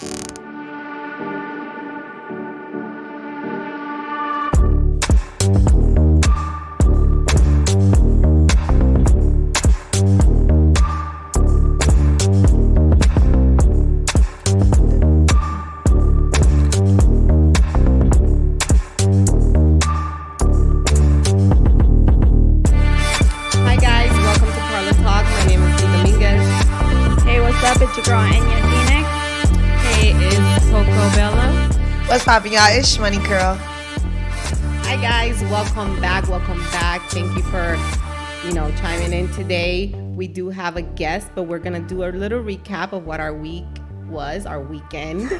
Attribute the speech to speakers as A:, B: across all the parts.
A: Hi guys, welcome to Parlor Talk. My name is Dee Dominguez.
B: Hey, what's up? It's your girl Enya.
A: Hey, it's Coco Bella.
C: What's poppin', y'all? It's Shhmoney Curl.
A: Hi guys, welcome back. Thank you for, chiming in today. We do have a guest, but we're gonna do a little recap of what our week was, our weekend.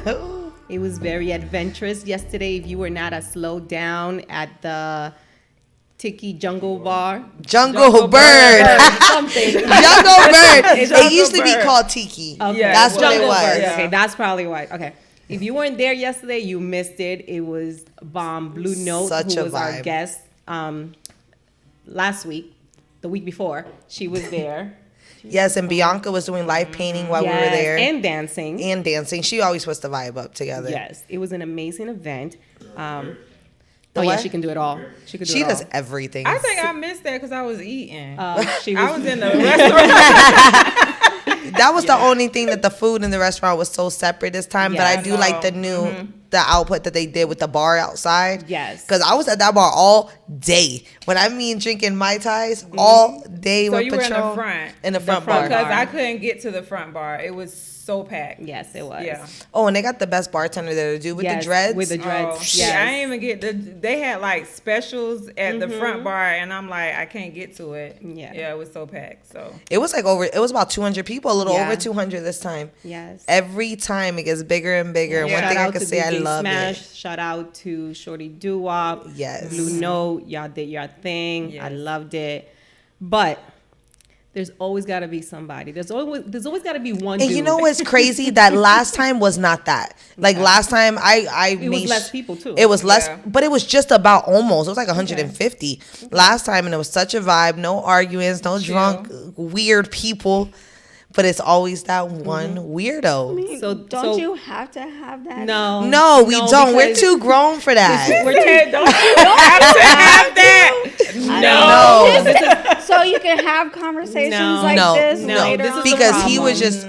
A: It was very adventurous yesterday. If you were not slowed down at the Tiki Jungle Bar.
C: Jungle Bird.
A: Something.
C: Jungle Bird.
B: It's
C: It
B: Jungle
C: used to be
B: Bird.
C: called Tiki.
A: Okay.
B: Yeah,
C: That's what it
A: Jungle
C: was.
A: Bird.
B: Yeah.
A: Okay, that's probably why. Okay. If you weren't there yesterday, you missed it. It was bomb. Blue Note,
C: Such
A: who
C: a
A: was our
C: vibe.
A: guest last week, the week before, she was there.
C: Yes, and Bianca was doing live painting while we were
A: Yes,
C: there.
A: and dancing.
C: And dancing. She always puts the vibe up together.
A: Yes, it was an amazing event.
C: The
A: Yeah,
C: what?
A: she can do it all. She could do
C: She
A: it
C: does
A: all.
C: everything.
D: I think I missed that because I was eating.
A: She
D: I was in the restaurant.
C: That was the only thing that the food in the restaurant was so separate this time.
A: Yeah,
C: but I
A: I
C: do like the new the output that they did with the bar outside.
A: Yes.
C: Because I was at that bar all day. When I mean drinking Mai Tais all day
D: So
C: with
D: you were in the
C: Patron.
D: front.
C: In the front
A: front
C: bar.
D: Because I couldn't get to the front bar. It was so packed.
A: Yes, it was.
D: Yeah.
C: Oh, and they got the best bartender there to do with
A: Yes,
C: the dreads.
A: with the dreads.
D: Oh,
A: Yes.
D: shit, I didn't even get they had like specials at the front bar and I'm like, I can't get to it.
A: Yeah.
D: Yeah, it was so packed. So
C: It was about 200 people, a little
A: Yeah.
C: over 200 this time.
A: Yes.
C: Every time it gets bigger and bigger. And
D: Yeah.
C: one
A: Shout
C: thing I
A: out
C: can
A: to
C: say, I
A: DJ
C: love
A: Smash.
C: it.
A: Shout out to Shorty Doo-Wop.
C: Yes.
A: Blue Note. Y'all did your thing. I
D: Yes.
A: loved it. But there's always got to be somebody. There's always got to be one
C: And
A: dude.
C: you know what's crazy? That last time was not that. Like last time, I
A: It was less people, too.
C: It was less,
D: Yeah.
C: but it was just about almost. It was like 150 last time, and it was such a vibe. No arguments, no drunk, weird people. But it's always that one weirdo.
A: So
B: Don't you have to have that?
A: No.
C: No, we don't. We're
A: because
C: too grown for that.
A: We're too.
D: don't have to have that.
C: No.
B: So you can have conversations
A: No.
B: like
C: No,
B: this
A: no,
B: later
A: this is
B: on.
A: the
C: Because he
A: problem.
C: was just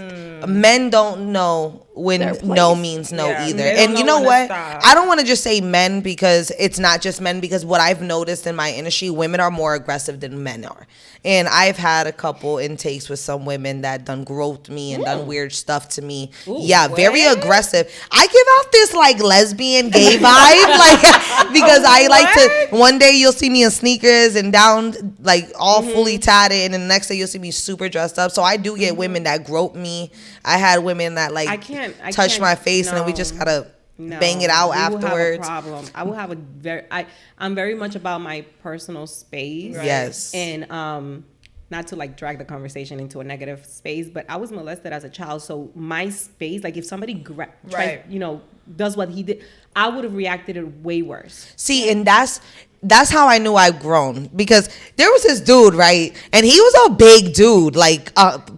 C: men don't know when
B: Their
C: no
B: place.
C: means no
D: Yeah,
C: either.
D: they don't
C: And you
D: know
C: know
D: when to
C: what?
D: stop.
C: I don't want to just say men because it's not just men, because what I've noticed in my industry, women are more aggressive than men are. And I've had a couple intakes with some women that done groped me and done weird stuff to me. Yeah, very aggressive. I give out this like lesbian gay vibe, like because I like to. One day you'll see me in sneakers and down like all fully tatted, and then the next day you'll see me super dressed up. So I do get women that grope me. I had women that like
A: I can't
C: touch my face, and then we just gotta bang it out
A: we
C: afterwards.
A: Will have a problem. I will have a I'm very much about my personal space.
C: Yes.
A: And not to like drag the conversation into a negative space, but I was molested as a child, so my space, like if somebody
D: Right.
A: does what he did, I would have reacted it way worse.
C: See, and that's how I knew I've grown, because there was this dude, right, and he was a big dude, like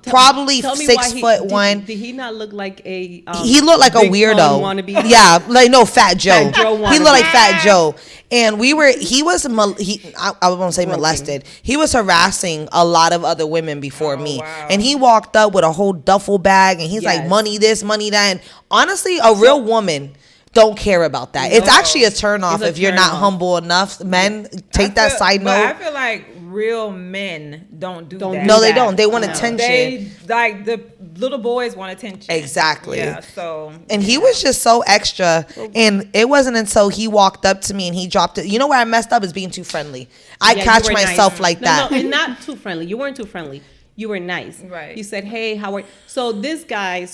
C: probably
A: Tell me
C: 6
A: why
C: foot one.
A: Did he not look like a?
C: He looked like a
A: big
C: weirdo.
A: bone wannabe?
C: Yeah, like no, Fat Joe.
A: Fat Joe
C: He looked like
A: wannabe.
C: Fat Joe. And I won't say molested. He was harassing a lot of other women before me.
D: wow.
C: And he walked up with a whole duffel bag, and he's like,
A: Yes.
C: money this, money that. And honestly, a real woman don't care about that. It's actually a turn off
A: It's a
C: if you're
A: turn
C: not
A: off.
C: humble enough. Men, take that side
D: But I
C: note.
D: feel like real men don't do that.
C: No, they
A: that.
C: don't. They want
A: No.
C: attention.
D: They like the little boys want attention.
C: Exactly.
D: Yeah. So.
C: And he was just so extra. And it wasn't until he walked up to me and he dropped it. You know where I messed up is being too friendly. I
A: Yeah,
C: catch
A: you were
C: myself
A: nice.
C: like
A: No,
C: that.
A: No, and not too friendly. You weren't too friendly. You were nice.
D: Right.
A: You said, "Hey, how are you?" So this guy,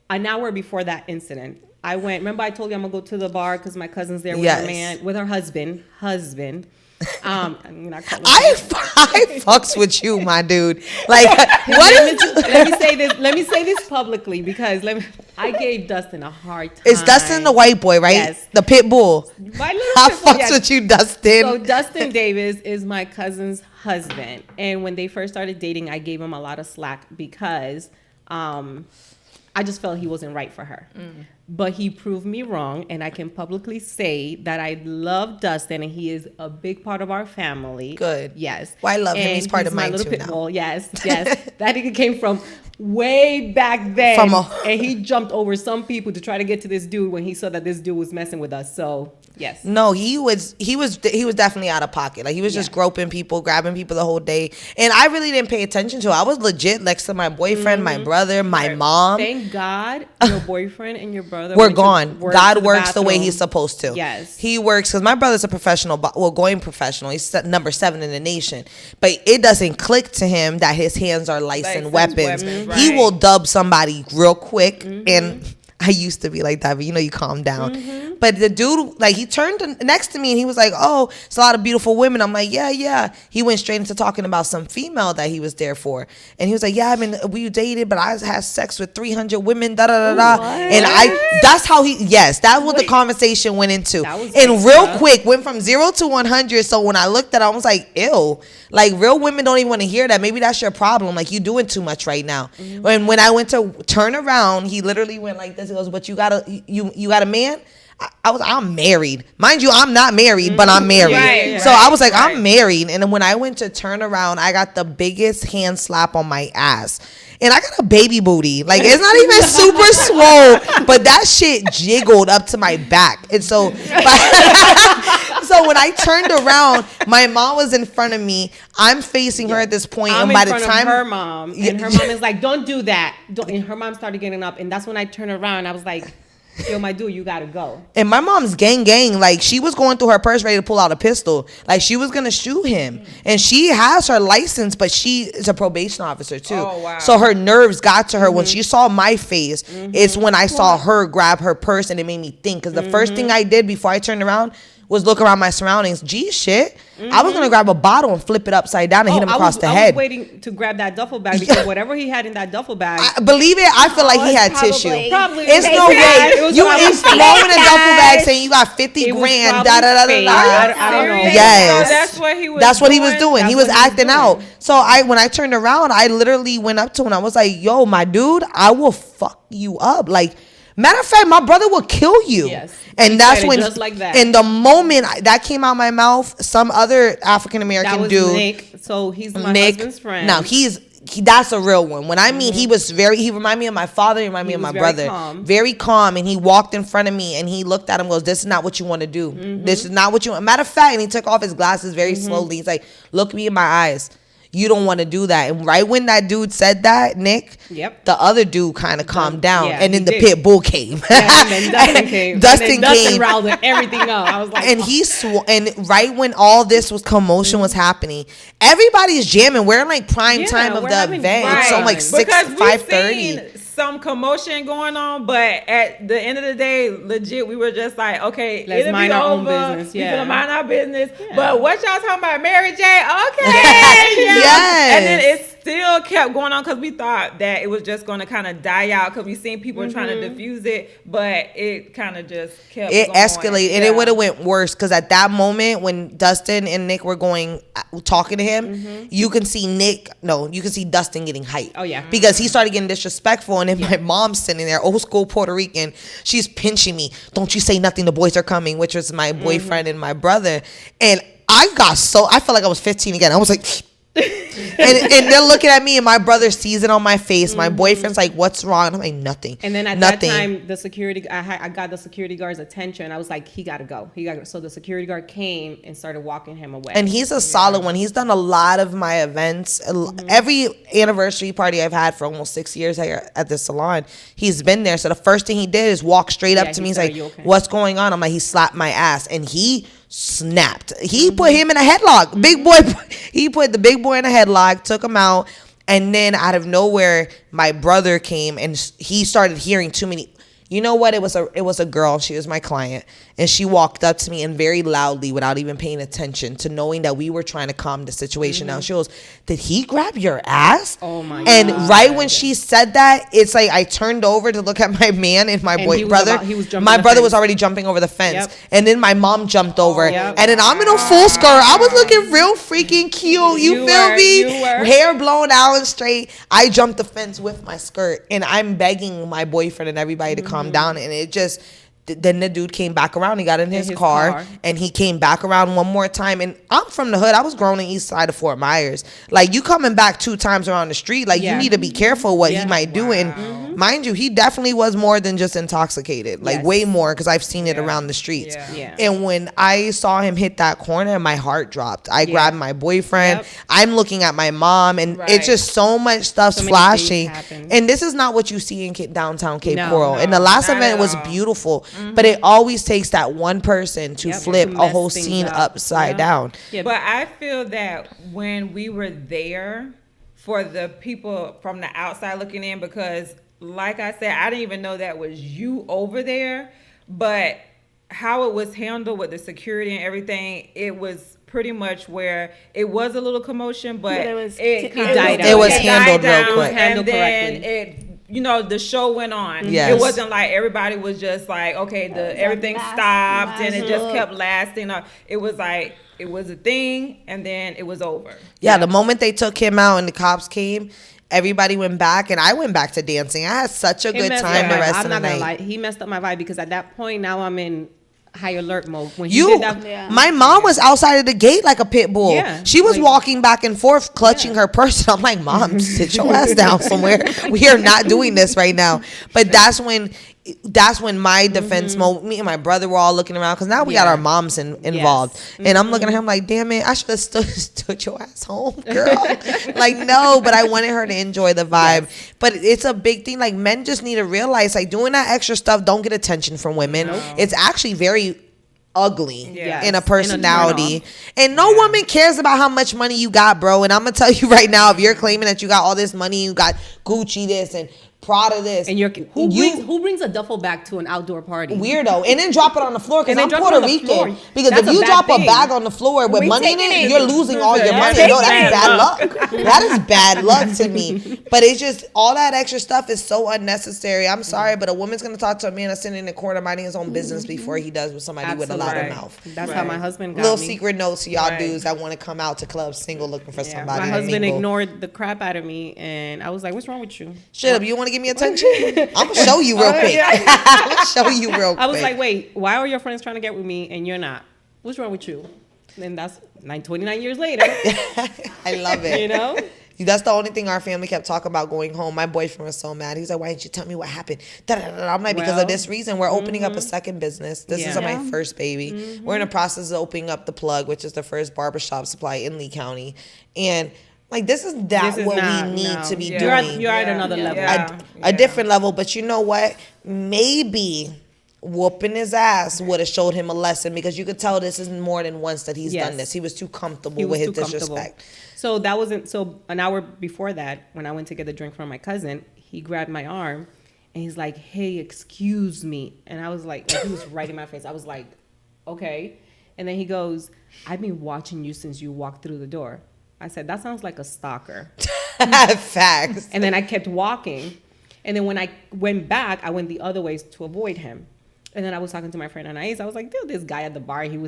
A: an hour before that incident, I went. Remember, I told you I'm gonna go to the bar because my cousin's there with
C: Yes.
A: her man, with her husband. I'm not calling
C: I fucks with you, my dude. Like, what is
A: let me say this publicly because I gave Dustin a hard time.
C: It's Dustin the white boy, right?
A: Yes.
C: The pit bull.
A: My little
C: I
A: pit bull,
C: fucks
A: yes.
C: with you, Dustin.
A: So Dustin Davis is my cousin's husband, and when they first started dating, I gave him a lot of slack because I just felt he wasn't right for her. But he proved me wrong, and I can publicly say that I love Dustin, and he is a big part of our family.
C: Good.
A: Yes.
C: Well, I love him. He's part of
A: my
C: mine
A: little
C: too
A: pit
C: now.
A: bull. Yes, yes. That nigga came from way back then, and he jumped over some people to try to get to this dude when he saw that this dude was messing with us. So yes.
C: No, he was definitely out of pocket. Like he was just groping people, grabbing people the whole day, and I really didn't pay attention to it. I was legit next to my boyfriend, my brother, my mom.
A: Thank God your boyfriend and your brother
C: We're gone. God works the way
A: bathroom.
C: he's supposed to.
A: Yes.
C: He works because my brother's a professional, going professional. He's number 7 in the nation. But it doesn't click to him that his hands are licensed weapons. He will dub somebody real quick. And I used to be like that, but you calm down. But the dude, like, he turned next to me and he was like, oh, it's a lot of beautiful women. I'm like, yeah. He went straight into talking about some female that he was there for. And he was like, yeah, we dated, but I had sex with 300 women, da-da-da-da. And that's how that's what the conversation went into. And real quick, went from 0 to 100. So when I looked at it, I was like, ew. Like, real women don't even want to hear that. Maybe that's your problem. Like, you doing too much right now. And when I went to turn around, he literally went like this. He goes, but you got a man? I'm married. Mind you, I'm not married, but I'm married. So I was like, I'm married. And then when I went to turn around, I got the biggest hand slap on my ass. And I got a baby booty. Like, it's not even super swole, but that shit jiggled up to my back. And so, so when I turned around, my mom was in front of me. I'm facing her at this point.
A: I'm
C: and by
A: in
C: the
A: front
C: time
A: of her mom, and her mom is like, don't do that. And her mom started getting up. And that's when I turned around. I was like, yo, my dude, you gotta go.
C: And my mom's gang. Like, she was going through her purse ready to pull out a pistol. Like, she was gonna shoot him. And she has her license, but she is a probation officer too. Oh, wow. So her nerves got to her. When she saw my face, it's when I saw her grab her purse, and it made me think. Because the first thing I did before I turned around was look around my surroundings. Gee, shit. I was gonna grab a bottle and flip it upside down and hit him across the head.
A: I was waiting to grab that duffel bag because whatever he had in that duffel bag,
C: believe it, I feel like he had tissue.
A: Probably
C: it's no way you is throwing a duffel bag saying you got 50 grand. Da da da da.
A: I don't know.
C: Yes,
D: so that's what he was.
C: That's what he was doing. He was acting out. So when I turned around, I literally went up to him and I was like, "Yo, my dude, I will fuck you up." Like, matter of fact, my brother will kill you. Yes. And that's when, just like that. In the moment that came out my mouth, some other African American dude,
A: Nick. So he's my husband's friend.
C: Now that's a real one. When I mean, he reminded me of my father, he reminded me of my brother. Very calm. And he walked in front of me and he looked at him and goes, this is not what you want to do. This is not what you want. Matter of fact, and he took off his glasses very slowly. He's like, look me in my eyes. You don't want to do that. And right when that dude said that, Nick, the other dude kind of calmed down. And then the pit bull came.
A: And then Dustin came. Dustin riled everything up. I was like,
C: and right when all this commotion was happening, everybody's jamming. We're in like prime time of the event. Right. So like 5:30.
D: Some commotion going on, but at the end of the day, legit, we were just like, okay,
A: let's mind our own business.
D: Yeah, we're gonna mind our business. Yeah. But what y'all talking about, Mary J? Okay,
C: yes.
D: And then it still kept going on because we thought that it was just going to kind of die out because we seen people trying to diffuse it, but it kind of just kept.
C: It escalated, and it would have went worse because at that moment when Dustin and Nick were talking to him, you can see Dustin getting hyped.
A: Oh yeah,
C: because he started getting disrespectful. And then my mom's sitting there, old school Puerto Rican. She's pinching me. Don't you say nothing. The boys are coming, which was my boyfriend and my brother. And I felt like I was 15 again. I was like, and they're looking at me, and my brother sees it on my face. My boyfriend's like, "What's wrong?" And I'm like, "Nothing."
A: And then at that time, I got the security guard's attention. I was like, "He got to go. He got." So the security guard came and started walking him away.
C: And he's a solid one. He's done a lot of my events. Every anniversary party I've had for almost 6 years at the salon, he's been there. So the first thing he did is walk straight up to me. He's like, okay? "What's going on?" I'm like, "He slapped my ass," and he snapped. He put him in a headlock. He put the big boy in a headlock, took him out, and then out of nowhere, my brother came and he started hearing too many. You know what? It was a girl. She was my client, And she walked up to me and very loudly, without even paying attention to knowing that we were trying to calm the situation down, she goes, "Did he grab your ass?"
A: Oh my
C: And
A: God.
C: right when she said that, it's like I turned over to look at my man and my brother. My brother was already jumping over the fence.
A: Yep.
C: And then my mom jumped over.
A: Yep.
C: And then I'm in a full skirt. I was looking real freaking cute. You feel me?
A: You were.
C: Hair blown out and straight. I jumped the fence with my skirt. And I'm begging my boyfriend and everybody to calm down. And it just... Then the dude came back around. He got in his car and he came back around one more time. And I'm from the hood. I was grown in East Side of Fort Myers. Like, you coming back 2 times around the street, like, you need to be careful what he might do. And mind you, he definitely was more than just intoxicated. Like, way more, because I've seen it around the streets. And when I saw him hit that corner, my heart dropped. I grabbed my boyfriend. I'm looking at my mom, and it's just so much stuff's flashing. And this is not what you see in downtown Cape Coral. And the last event was beautiful. But it always takes that one person to flip a whole scene upside down.
D: But I feel that when we were there, for the people from the outside looking in, because like I said, I didn't even know that was you over there, but how it was handled with the security and everything, it was pretty much where it was a little commotion, but it
A: died out.
C: It was handled real quick.
A: Handled
D: and then
A: correctly.
D: The show went on.
C: Yes.
D: It wasn't like everybody was just like, okay, everything stopped and it just kept lasting. It was like, it was a thing and then it was over.
C: Yeah, the moment they took him out and the cops came, everybody went back, and I went back to dancing. I had such a good time the rest of the night.
A: Gonna lie. He messed up my vibe, because at that point, now I'm in high alert mode. When he
C: You,
A: did that,
C: my mom was outside of the gate like a pit bull.
A: Yeah,
C: she was walking back and forth, clutching her purse. I'm like, "Mom, sit your ass down somewhere. We are not doing this right now." But that's when my defense mode, me and my brother were all looking around, because now we got our moms involved. And I'm looking at him like, "Damn it, I should have stood your ass home, girl." Like, no, but I wanted her to enjoy the vibe. But it's a big thing. Like, men just need to realize, like, doing that extra stuff don't get attention from women. It's actually very ugly in a personality. And no woman cares about how much money you got, bro. And I'm going to tell you right now, if you're claiming that you got all this money, you got Gucci this and Prada this.
A: And who brings a duffel bag to an outdoor party?
C: Weirdo. And then drop it on the floor, because I'm Puerto Rican. Because if you drop a bag on the floor with money in it, you're losing all your money. No, that's bad luck. That is bad luck to me. But it's just, all that extra stuff is so unnecessary. I'm sorry, but a woman's going to talk to a man that's sitting in the corner minding his own business before he does with somebody with a louder mouth.
A: That's how my husband got
C: Little
A: me.
C: secret notes to y'all dudes that want to come out to clubs single looking for somebody.
A: My husband ignored the crap out of me, and I was like, "What's wrong with you?
C: Shut up. You want to give me attention? I'm going to show you real quick. I'm going to show you real quick.
A: I was like, "Wait, why are your friends trying to get with me and you're not? What's wrong with you?" And that's 29 years later.
C: I love it.
A: You know?
C: That's the only thing our family kept talking about going home. My boyfriend was so mad. He's like, "Why didn't you tell me what happened?" I'm like, because of this reason. We're opening up a second business. This is my first baby. We're in the process of opening up the Plug, which is the first barbershop supply in Lee County. And like, this is what we need to be doing.
A: You're at another level.
C: A different level. But you know what? Maybe whooping his ass would have showed him a lesson, because you could tell this is more than once that he's done this. He was too comfortable with his disrespect.
A: So that wasn't, so an hour before that, when I went to get the drink from my cousin, he grabbed my arm and he's like, "Hey, excuse me." And I was like he was right in my face. I was like, "Okay." And then he goes, "I've been watching you since you walked through the door." I said, "That sounds like a stalker."
C: Facts.
A: And then I kept walking. And then when I went back, I went the other way to avoid him. And then I was talking to my friend Icey. I was like, "Dude, this guy at the bar," she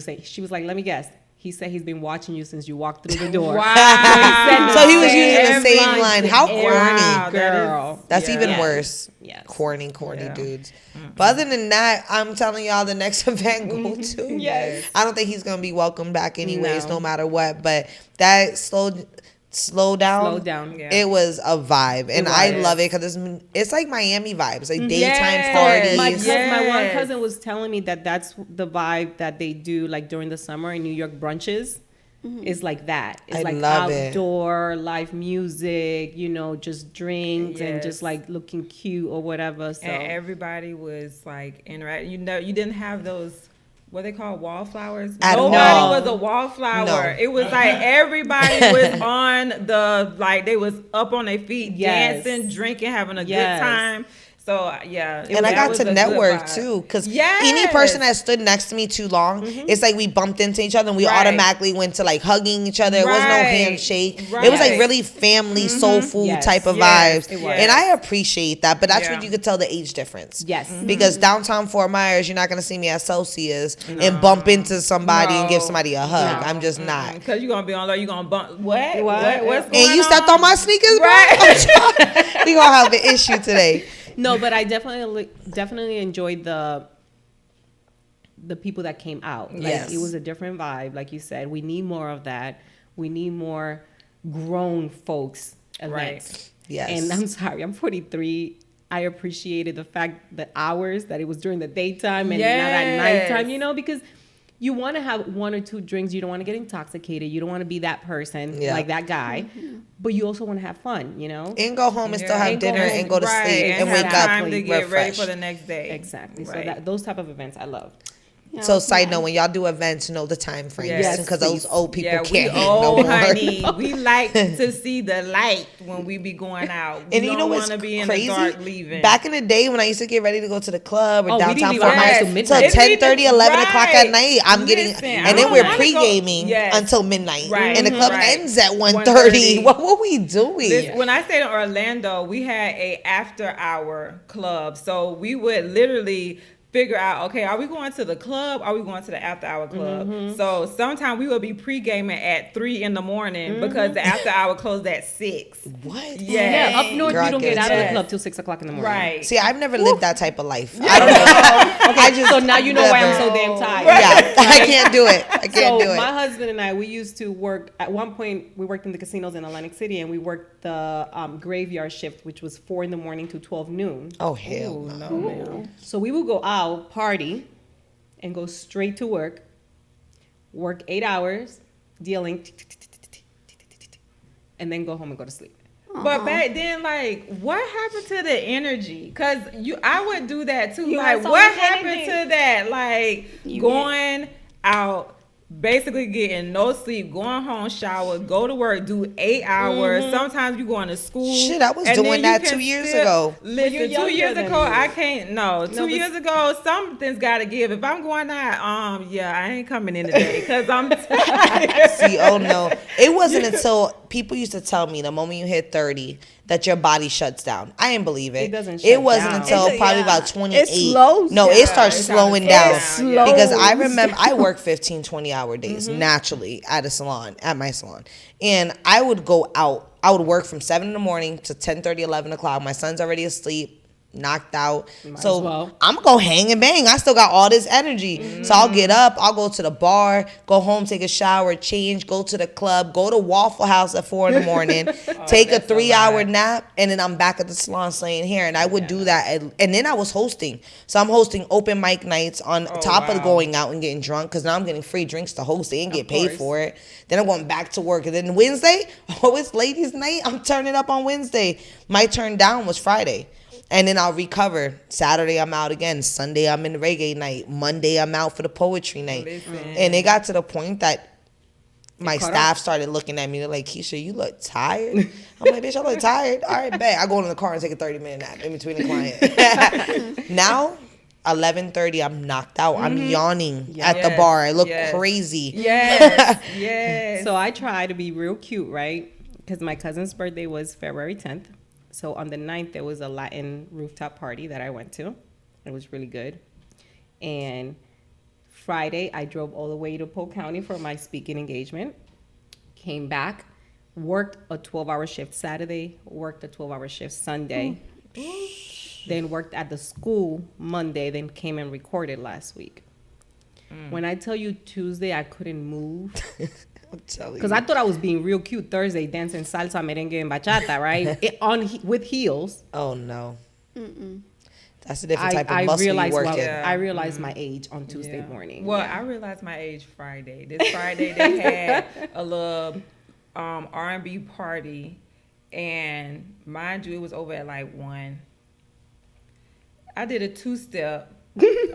A: was like, "Let me guess. He said he's been watching you since you walked through the door."
D: Wow.
C: So he was using the same line. How corny.
A: Girl.
C: That's even worse.
A: Yes.
C: Corny dudes. But other than that, I'm telling y'all, the next event go to.
A: Yes.
C: I don't think he's going to be welcomed back anyways, no matter what. But that slow down.
A: Yeah.
C: It was a vibe, and I love it, because it's like Miami vibes, like daytime parties.
A: My one cousin was telling me that that's the vibe that they do, like during the summer in New York brunches. Is like that. It's like outdoor, live music, just drinks and just like looking cute or whatever. So
D: and everybody was like interacting. You didn't have those, what they call wallflowers. Nobody was a wallflower. No. It was like everybody was on they was up on their feet, dancing, drinking, having a good time. So yeah,
C: And I
D: that
C: got
D: was
C: to
D: a good
C: network
D: vibe.
C: too, because
D: Yes.
C: any person that stood next to me too long, it's like we bumped into each other and we
D: Right.
C: automatically went to like hugging each other. It was no
D: Right.
C: handshake. It was like
D: Right.
C: really family, soulful
A: Yes.
C: type of
D: Yes,
C: vibes.
D: it was.
C: And I appreciate that, but that's
D: Yeah.
C: when you could tell the age difference.
A: Yes.
C: Because downtown Fort Myers, you're not going to see me at Celsius and bump into somebody and give
D: No.
C: somebody a hug.
A: No.
C: I'm just not.
D: Because you're gonna be on low, you're gonna bump. What?
A: What?
D: What's going
C: And you stepped on my sneakers, bro?
D: Right.
C: We gonna have an issue today.
A: No, but I definitely enjoyed the people that came out. Like,
C: Yes.
A: it was a different vibe. Like you said, we need more of that. We need more grown folks events.
D: Right.
C: Yes.
A: And I'm sorry, I'm 43. I appreciated the fact, the hours that it was during the daytime and not at
D: Yes.
A: nighttime, you know, because you want to have one or two drinks. You don't want to get intoxicated. You don't want to be that person,
C: Yeah.
A: like that guy. But you also want to have fun, you know?
C: And go home and still have
A: And go
C: dinner
A: home.
C: and go to
D: Right,
C: sleep and
D: have
C: wake up
D: time to get ready
C: refreshed.
D: for the next day.
A: Exactly.
D: Right.
A: So those type of events I love.
C: So side note, when y'all do events, know the time frames,
D: Yes,
C: because those old people
D: Yeah,
C: can't
D: we
C: hang no
D: old,
C: more.
D: honey. We like to see the light when we be going out. We
C: And you know
D: don't
C: what's
D: want to be in
C: crazy?
D: the dark leaving.
C: Back in the day when I used to get ready to go to the club or
A: Oh, we didn't
C: downtown
A: leave
C: Fort
A: our house
C: Myers
A: till
C: till
A: midnight.
C: 10:30, 11 o'clock at
D: Right.
C: night, I'm getting,
D: Listen, I
C: and then
D: don't
C: we're
D: wanna go-
C: pre-gaming
D: Yes.
C: until midnight.
D: Right.
C: And the club
D: Right.
C: ends at 1:30.
D: 1:30.
C: What were we doing?
D: When I stayed in Orlando, we had a after hour club. So we would literally figure out, okay, are we going to the club? Are we going to the after hour club? So sometimes we would be pre-gaming at 3 in the morning because the after hour closed at 6.
C: What?
D: Yeah.
A: Yeah, up north,
C: Girl,
A: you don't get out of the
D: Yes.
A: club till 6 o'clock in the morning.
D: Right.
C: See, I've never lived that type of life. I don't know.
A: Okay,
C: I just
A: so now you know why I'm
C: never-
A: so damn tired.
C: Yeah, I can't do it. I can't
A: So
C: do it.
A: my husband and I, we used to work. At one point, we worked in the casinos in Atlantic City, and we worked the graveyard shift, which was 4 in the morning to 12 noon.
C: Oh hell no.
A: So we would go out, party, and go straight to work 8 hours, dealing, and then go home and go to sleep.
D: But back then, like, what happened to the energy? Cause I would do that too.
B: You
D: Like,
B: had so
D: what
B: much
D: happened
B: energy.
D: to that? Like,
B: You
D: going out, basically getting no sleep, going home, shower, go to work, do 8 hours. Sometimes you going to school.
C: Shit, I was
D: and
C: doing
D: then you
C: that
D: can
C: 2 years
D: still-
C: ago.
D: Listen,
A: you're
D: 2
A: younger
D: years
A: than
D: ago,
A: me.
D: I can't. No, 2
A: but-
D: years ago, something's got to give. If I'm going out, yeah, I ain't coming in today because I'm tired.
C: See, oh no. It wasn't until people used to tell me the moment you hit 30 that your body shuts down. I didn't believe it.
A: It doesn't
C: It
A: shut
C: wasn't
A: down.
C: until
B: It-
C: probably
B: yeah.
C: about 28.
B: It slows
C: no,
B: down.
C: it starts
D: It
C: slowing
D: kinda
C: down.
D: slows down,
C: Because I
B: slows
C: remember I work 15, 20-hour days naturally at a salon, at my salon. And I would go out. I would work from 7 in the morning to 10:30, 11 o'clock. My son's already asleep, knocked out.
A: Might
C: So
A: as well.
C: I'm gonna go hang and bang. I still got all this energy. So I'll get up, I'll go to the bar, go home, take a shower, change, go to the club, go to Waffle House at 4 in the morning, take a
D: that's a
C: 3-hour
D: lot.
C: nap, and then I'm back at the salon slaying hair. And I would do that. And then I was hosting. So I'm hosting open mic nights on top of
D: wow.
C: going out and getting drunk, because now I'm getting free drinks to host. They didn't get paid
A: course.
C: for it. Then I'm going back to work. And then Wednesday, it's ladies' night. I'm turning up on Wednesday. My turn down was Friday. And then I'll recover. Saturday, I'm out again. Sunday, I'm in reggae night. Monday, I'm out for the poetry night.
D: Listen.
C: And it got to the point that my
A: caught
C: staff
A: up.
C: started looking at me. They're like, Keisha, you look tired. I'm like, bitch, I look tired. All right, bet. I go in the car and take a 30-minute nap in between the client. Now, 11:30, I'm knocked out. I'm yawning at the
D: Yes,
C: bar. I look
D: yes.
C: crazy.
D: Yes, yes.
A: So I try to be real cute, right? Because my cousin's birthday was February 10th. So on the 9th, there was a Latin rooftop party that I went to. It was really good. And Friday, I drove all the way to Polk County for my speaking engagement. Came back, worked a 12-hour shift Saturday, worked a 12-hour shift Sunday. Then worked at the school Monday, then came and recorded last week. When I tell you Tuesday, I couldn't move.
C: I'm telling
A: Because
C: you.
A: I thought I was being real cute Thursday, dancing salsa, merengue, and bachata, right? With heels.
C: Oh, no. That's a different type of
A: I
C: muscle you
A: realized,
C: working.
A: I realized my age on Tuesday morning.
D: Well, I realized my age Friday. This Friday they had a little R&B party, and mind you, it was over at like 1. I did a 2-step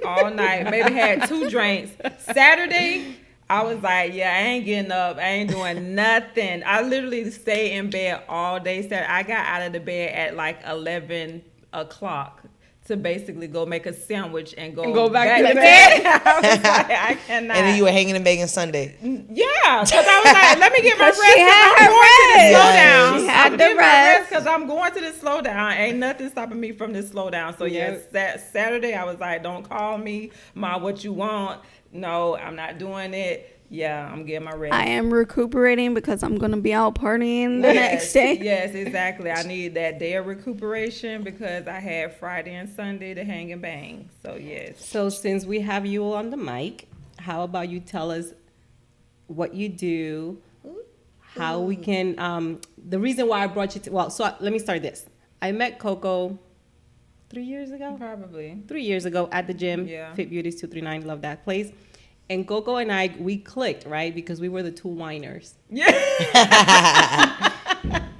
D: all night. Maybe had 2 drinks. Saturday, I was like, yeah, I ain't getting up. I ain't doing nothing. I literally stayed in bed all day. Saturday, I got out of the bed at like 11 o'clock. to basically go make a sandwich and
A: go back to
D: to
A: the
D: bed. I was like, I cannot.
C: And then you were hanging and banging Sunday.
D: Yeah, because I was like, let me get my rest.
B: She had her
D: Slowdown.
B: She had
D: I'm
B: the
D: getting my
B: rest.
D: because I'm going to the slowdown. Ain't nothing stopping me from this slowdown. So yes, that Saturday I was like, don't call me, Ma, what you want? No, I'm not doing it. Yeah, I'm getting my rest.
B: I am recuperating because I'm going to be out partying the next day.
D: Yes, exactly. I need that day of recuperation because I had Friday and Sunday to hang and bang. So yes.
A: So since we have you on the mic, how about you tell us what you do, how we can, the reason why I brought you to, so let me start this. I met Coco 3 years ago?
D: Probably.
A: 3 years ago at the gym.
D: Yeah.
A: Fit Beauties 239, love that place. And Coco and I, we clicked, right? Because we were the two whiners.
D: Yeah.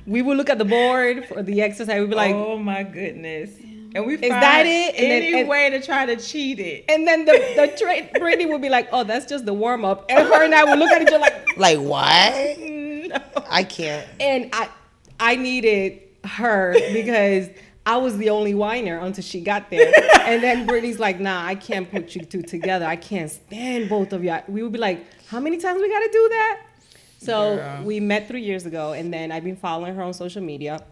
A: We would look at the board for the exercise. We'd be like,
D: oh my goodness. And we
A: Is that it? And
D: any
A: then-
D: way to try to cheat it.
A: and then Brittany would be like, oh, that's just the warm up. And her and I would look at each other like,
C: Like, what?
D: No.
C: I can't.
A: and I needed her because I was the only whiner until she got there. And then Brittany's like, nah, I can't put you two together. I can't stand both of you. We would be like, how many times we got to do that? So
D: Girl.
A: we met 3 years ago, and then I've been following her on social media.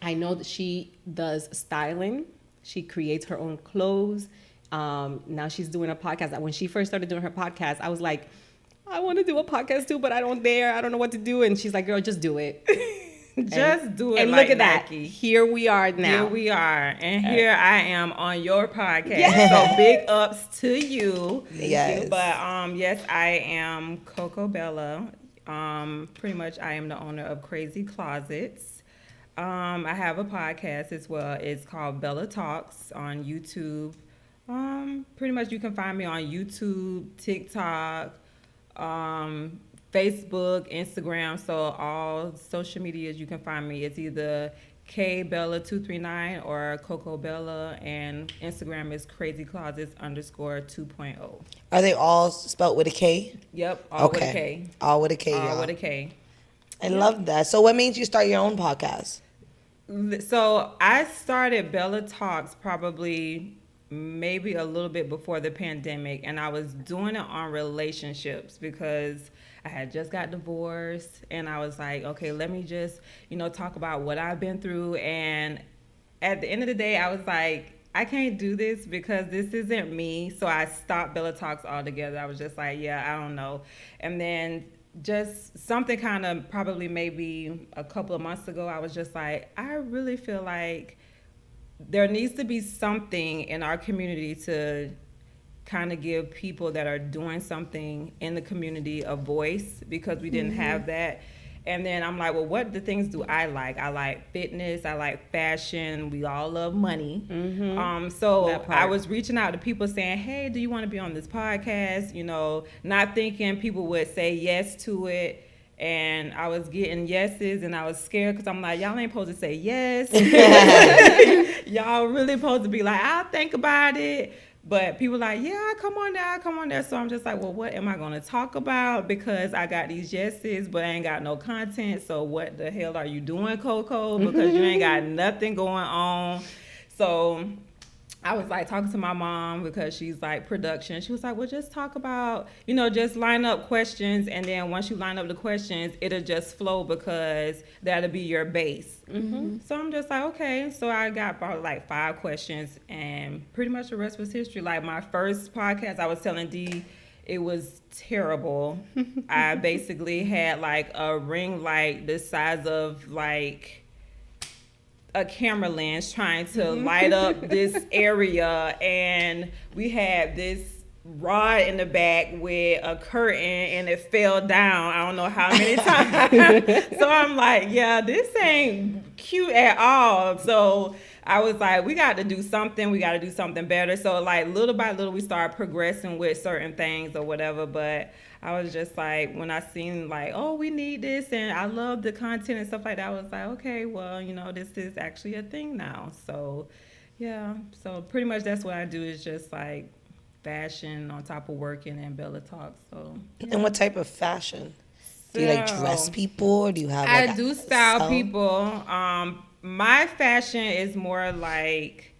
A: I know that she does styling. She creates her own clothes. Now she's doing a podcast. When she first started doing her podcast, I was like, I want to do a podcast too, but I don't dare. I don't know what to do. And she's like, girl, just do it.
D: Just do it.
A: And
D: like
A: look at that.
D: Nike.
A: Here we are now.
D: Here we are. And here I am on your podcast. So big ups to you.
C: Yes.
D: But yes, I am Coco Bella. Pretty much I am the owner of Crazy Closets. I have a podcast as well. It's called Bella Talks on YouTube. Pretty much you can find me on YouTube, TikTok, Facebook, Instagram. So all social medias you can find me. It's either KBella239 or Coco Bella, and Instagram is crazyclosets_2.0.
C: Are they all spelled with a K?
D: Yep, all with a K.
C: All with a K,
D: All
C: y'all.
D: with a K.
C: I love that. So what made you start your own podcast?
D: So I started Bella Talks probably maybe a little bit before the pandemic, and I was doing it on relationships because I had just got divorced, and I was like, okay, let me just, talk about what I've been through. And at the end of the day, I was like, I can't do this because this isn't me. So I stopped Bella Talks altogether. I was just like, yeah, I don't know. And then just something kind of probably maybe a couple of months ago, I was just like, I really feel like there needs to be something in our community to kind of give people that are doing something in the community a voice, because we didn't have that. And then I'm like, well, what the things do I like? I like fitness. I like fashion. We all love money. So I was reaching out to people saying, hey, do you want to be on this podcast? Not thinking people would say yes to it. And I was getting yeses, and I was scared because I'm like, y'all ain't supposed to say yes. Y'all really supposed to be like, I'll think about it. But people like, yeah, come on there. So I'm just like, well, what am I going to talk about? Because I got these yeses, but I ain't got no content. So what the hell are you doing, Coco? Because you ain't got nothing going on. So I was like talking to my mom because she's like production. She was like, well, just talk about, just line up questions. And then once you line up the questions, it'll just flow because that'll be your base. So I'm just like, okay. So I got about like 5 questions, and pretty much the rest was history. Like my first podcast, I was telling Dee, it was terrible. I basically had like a ring light the size of like a camera lens trying to light up this area, and we had this rod in the back with a curtain, and it fell down I don't know how many times. So I'm like, yeah, this ain't cute at all. So I was like, we got to do something better. So like little by little we started progressing with certain things or whatever. But I was just like, when I seen like, oh, we need this, and I love the content and stuff like that, I was like, okay, well, this is actually a thing now. So yeah, so pretty much that's what I do, is just like fashion on top of working and Bella Talk. So
C: And what type of fashion? Do you like dress people, or do you have
D: I do style people. My fashion is more like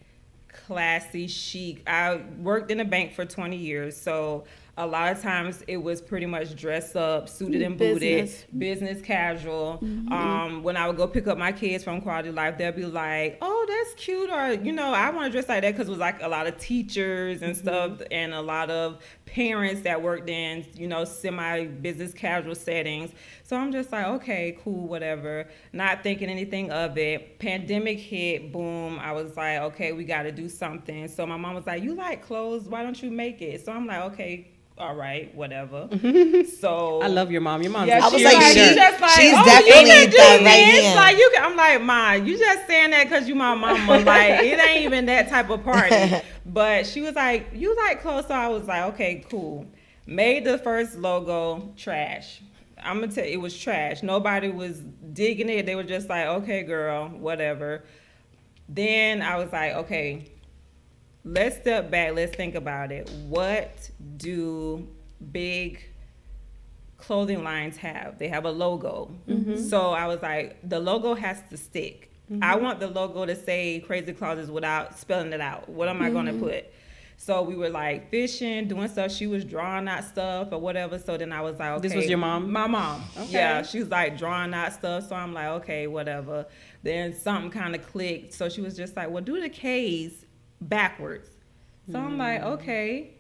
D: classy, chic. I worked in a bank for 20 years, so a lot of times it was pretty much dress up, suited and booted, business casual. When I would go pick up my kids from Quality Life, they'll be like, oh, that's cute, or, you know, I want to dress like that, because it was like a lot of teachers and stuff, and a lot of parents that worked in, you know, semi-business casual settings. So I'm just like, okay, cool, whatever. Not thinking anything of it. Pandemic hit, boom. I was like, okay, we got to do something. So my mom was like, you like clothes? Why don't you make it? So I'm like, okay, all right, whatever. So
A: I love your mom. Your mom's
C: I
A: a
C: was like,
A: cheerleader.
C: she's
D: oh,
C: definitely
D: you can do
C: that
D: this.
C: right hand.
D: Like, you can, I'm like, Ma, you just saying that because you my mama. Like, it ain't even that type of party. But she was like, you like clothes? So I was like, okay, cool. Made the first logo, trash. I'm gonna tell you, it was trash. Nobody was digging it. They were just like, okay, girl, whatever. Then I was like, okay, let's step back. Let's think about it. What do big clothing lines have? They have a logo. So I was like, the logo has to stick. I want the logo to say Crazy Closets without spelling it out. What am I going to put? So we were like fishing, doing stuff. She was drawing out stuff or whatever. So then I was like, okay.
A: This was your mom?
D: My mom.
A: Okay.
D: Yeah, she was like drawing out stuff. So I'm like, okay, whatever. Then something kind of clicked. So she was just like, well, do the K's backwards. So I'm like, okay.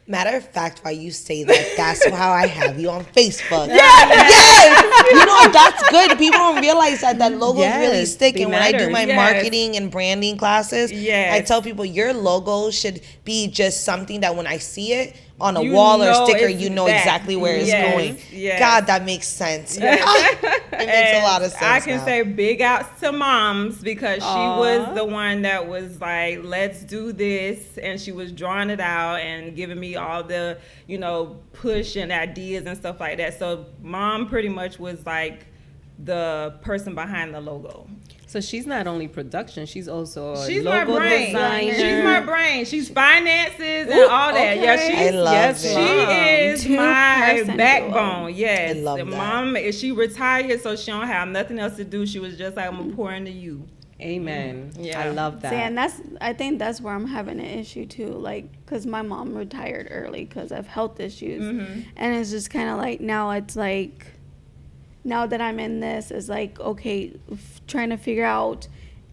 C: Matter of fact, while you say that, that's how I have you on Facebook. Yes! You know, that's good. People don't realize that logos really stick. And when I do my marketing and branding classes, I tell people your logo should be just something that when I see it on a wall or sticker, you know exactly where it's going. God, that makes sense. It makes a lot of sense.
D: I can say big outs to moms, because she was the one that was like, let's do this. And she was drawing it out and giving me all the, you know, push and ideas and stuff like that. So mom pretty much was like the person behind the logo.
A: So she's not only production, she's also a
D: she's
A: logo
D: my brain.
A: designer.
D: She's my brain. She's finances and all that. Yeah, she is my backbone. Yes,
C: I love that.
D: Mom, if she retired, so she don't have nothing else to do. She was just like, I'm gonna pour into you.
A: Amen.
D: Yeah.
A: I love that.
B: See, and I think that's where I'm having an issue too, like, because my mom retired early because of health issues, and it's just kind of like, now it's like, now that I'm in this, it's like, okay, trying to figure out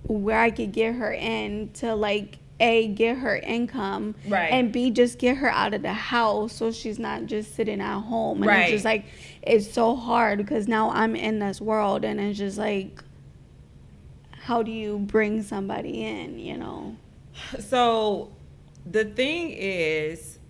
B: where I could get her in to, like, A, get her income, and B, just get her out of the house so she's not just sitting at home. And it's just like, it's so hard because now I'm in this world, and it's just like, how do you bring somebody in, you know? So
D: the thing is,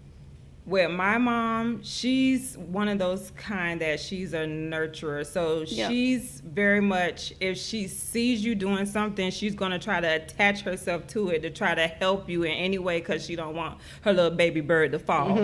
D: with my mom, she's one of those kind that she's a nurturer. So she's very much, if she sees you doing something, she's going to try to attach herself to it to try to help you in any way, because she don't want her little baby bird to fall.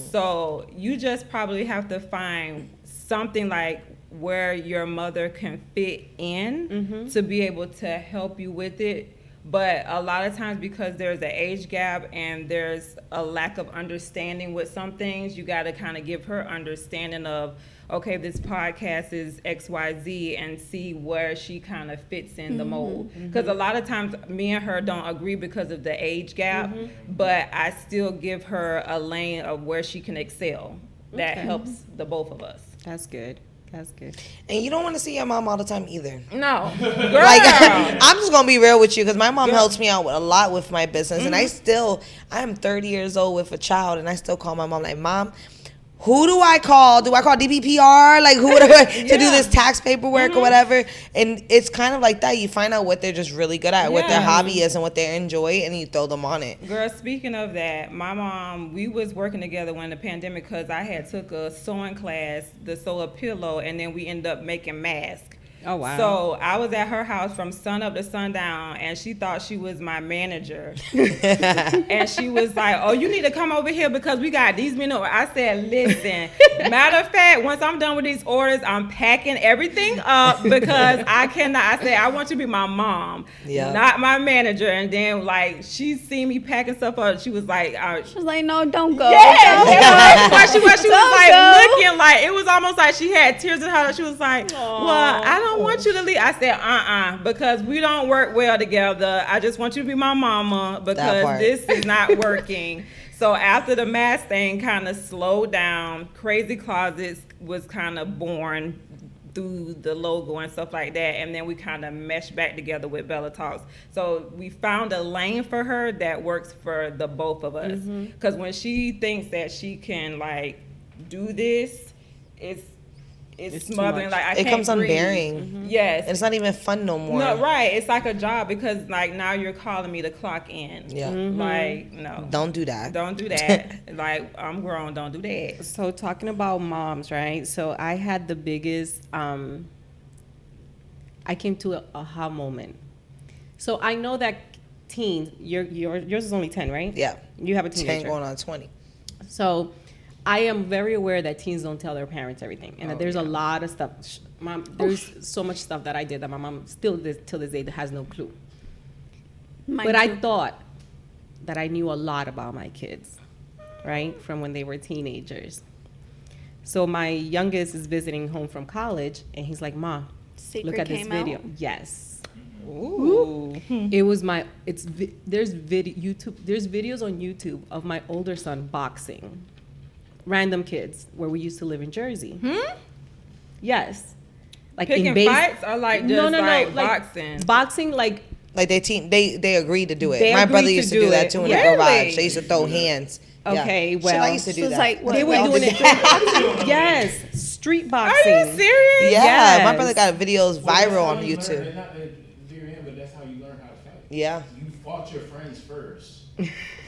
D: So you just probably have to find something like where your mother can fit in to be able to help you with it. But a lot of times, because there's an age gap and there's a lack of understanding with some things, you got to kind of give her understanding of, okay, this podcast is XYZ, and see where she kind of fits in the mold. Because a lot of times me and her don't agree because of the age gap, but I still give her a lane of where she can excel. That helps the both of us.
A: That's good. That's good.
C: And you don't want to see your mom all the time either.
D: No. Girl.
C: Like, I'm just going to be real with you, because my mom helps me out with a lot with my business. And I am 30 years old with a child, and I still call my mom like, Mom, who do I call? Do I call DPPR? Like, who would I to do this tax paperwork or whatever? And it's kind of like that. You find out what they're just really good at, what their hobby is, and what they enjoy, and you throw them on it.
D: Girl, speaking of that, my mom, we was working together when the pandemic, because I had took a sewing class to sew a pillow, and then we ended up making masks.
A: Oh, wow.
D: So I was at her house from sun up to sundown, and she thought she was my manager. And she was like, oh, you need to come over here because we got these many. I said, listen, matter of fact, once I'm done with these orders, I'm packing everything up, because I cannot. I said, I want you to be my mom, not my manager. And then, like, she seen me packing stuff up. She was like,
B: she was like, no, don't go.
D: She was like looking like, it was almost like she had tears in her. She was like, well, I don't don't want you to leave. I said, because we don't work well together. I just want you to be my mama because this is not working. So after the mask thing kind of slowed down, Crazy Closets was kind of born through the logo and stuff like that, and then we kind of meshed back together with Bella Talks. So we found a lane for her that works for the both of us. Because when she thinks that she can like do this, it's smothering. Like I can't
C: comes
D: breathe.
C: unbearing.
D: Yes,
C: it's not even fun no more.
D: No, right. It's like a job because like now you're calling me to clock in.
C: Yeah.
D: Like no.
C: Don't do that.
D: Don't do that. Like I'm grown. Don't do that.
A: So talking about moms, right? So I had the biggest. I came to a aha moment. So I know that teens. Yours is only 10, right?
C: Yeah.
A: You have a teenager.
C: 10 going on 20.
A: So I am very aware that teens don't tell their parents everything, and that there's a lot of stuff. Mom, there's so much stuff that I did that my mom still till this day has no clue. But I thought that I knew a lot about my kids, right, from when they were teenagers. So my youngest is visiting home from college, and he's like, "Ma, look at this video." Yes.
D: Ooh.
A: It was there's videos on YouTube of my older son boxing random kids where we used to live in Jersey. Yes. Like
D: picking
A: in
D: fights or like just like boxing?
A: Boxing, like
C: they agreed to do it. My brother used to do that too in the garage. They used to throw hands.
A: Okay, well,
C: shit, I used to do that.
B: Like,
A: they were doing it. Yes, street boxing.
D: Are you serious?
C: Yeah,
A: Yes.
C: my brother got videos viral on
E: But
C: YouTube.
E: that's how you learn how to fight.
C: Yeah.
E: You fought your friends first.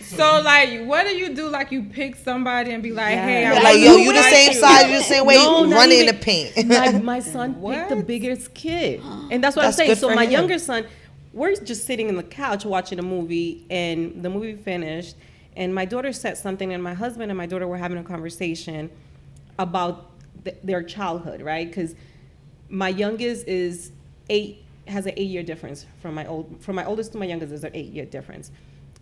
D: So like, what do you do? Like, you pick somebody and be like, "Hey,
A: Yeah.
D: I
C: Like,
D: want
C: yo,
D: to
C: you the
D: fight
C: same
D: you."
C: size, you the same way,
A: No, not
C: run in the
A: even-
C: paint.
A: My son picked the
D: What?
A: biggest kid, and that's what
C: That's
A: I'm saying.
C: good
A: So
C: for
A: my
C: him.
A: younger son, we're just sitting in the couch watching a movie, and the movie finished, and my daughter said something, and my husband and my daughter were having a conversation about their childhood, right? Because my youngest is 8, has an 8-year difference from my oldest to my youngest is an 8-year difference,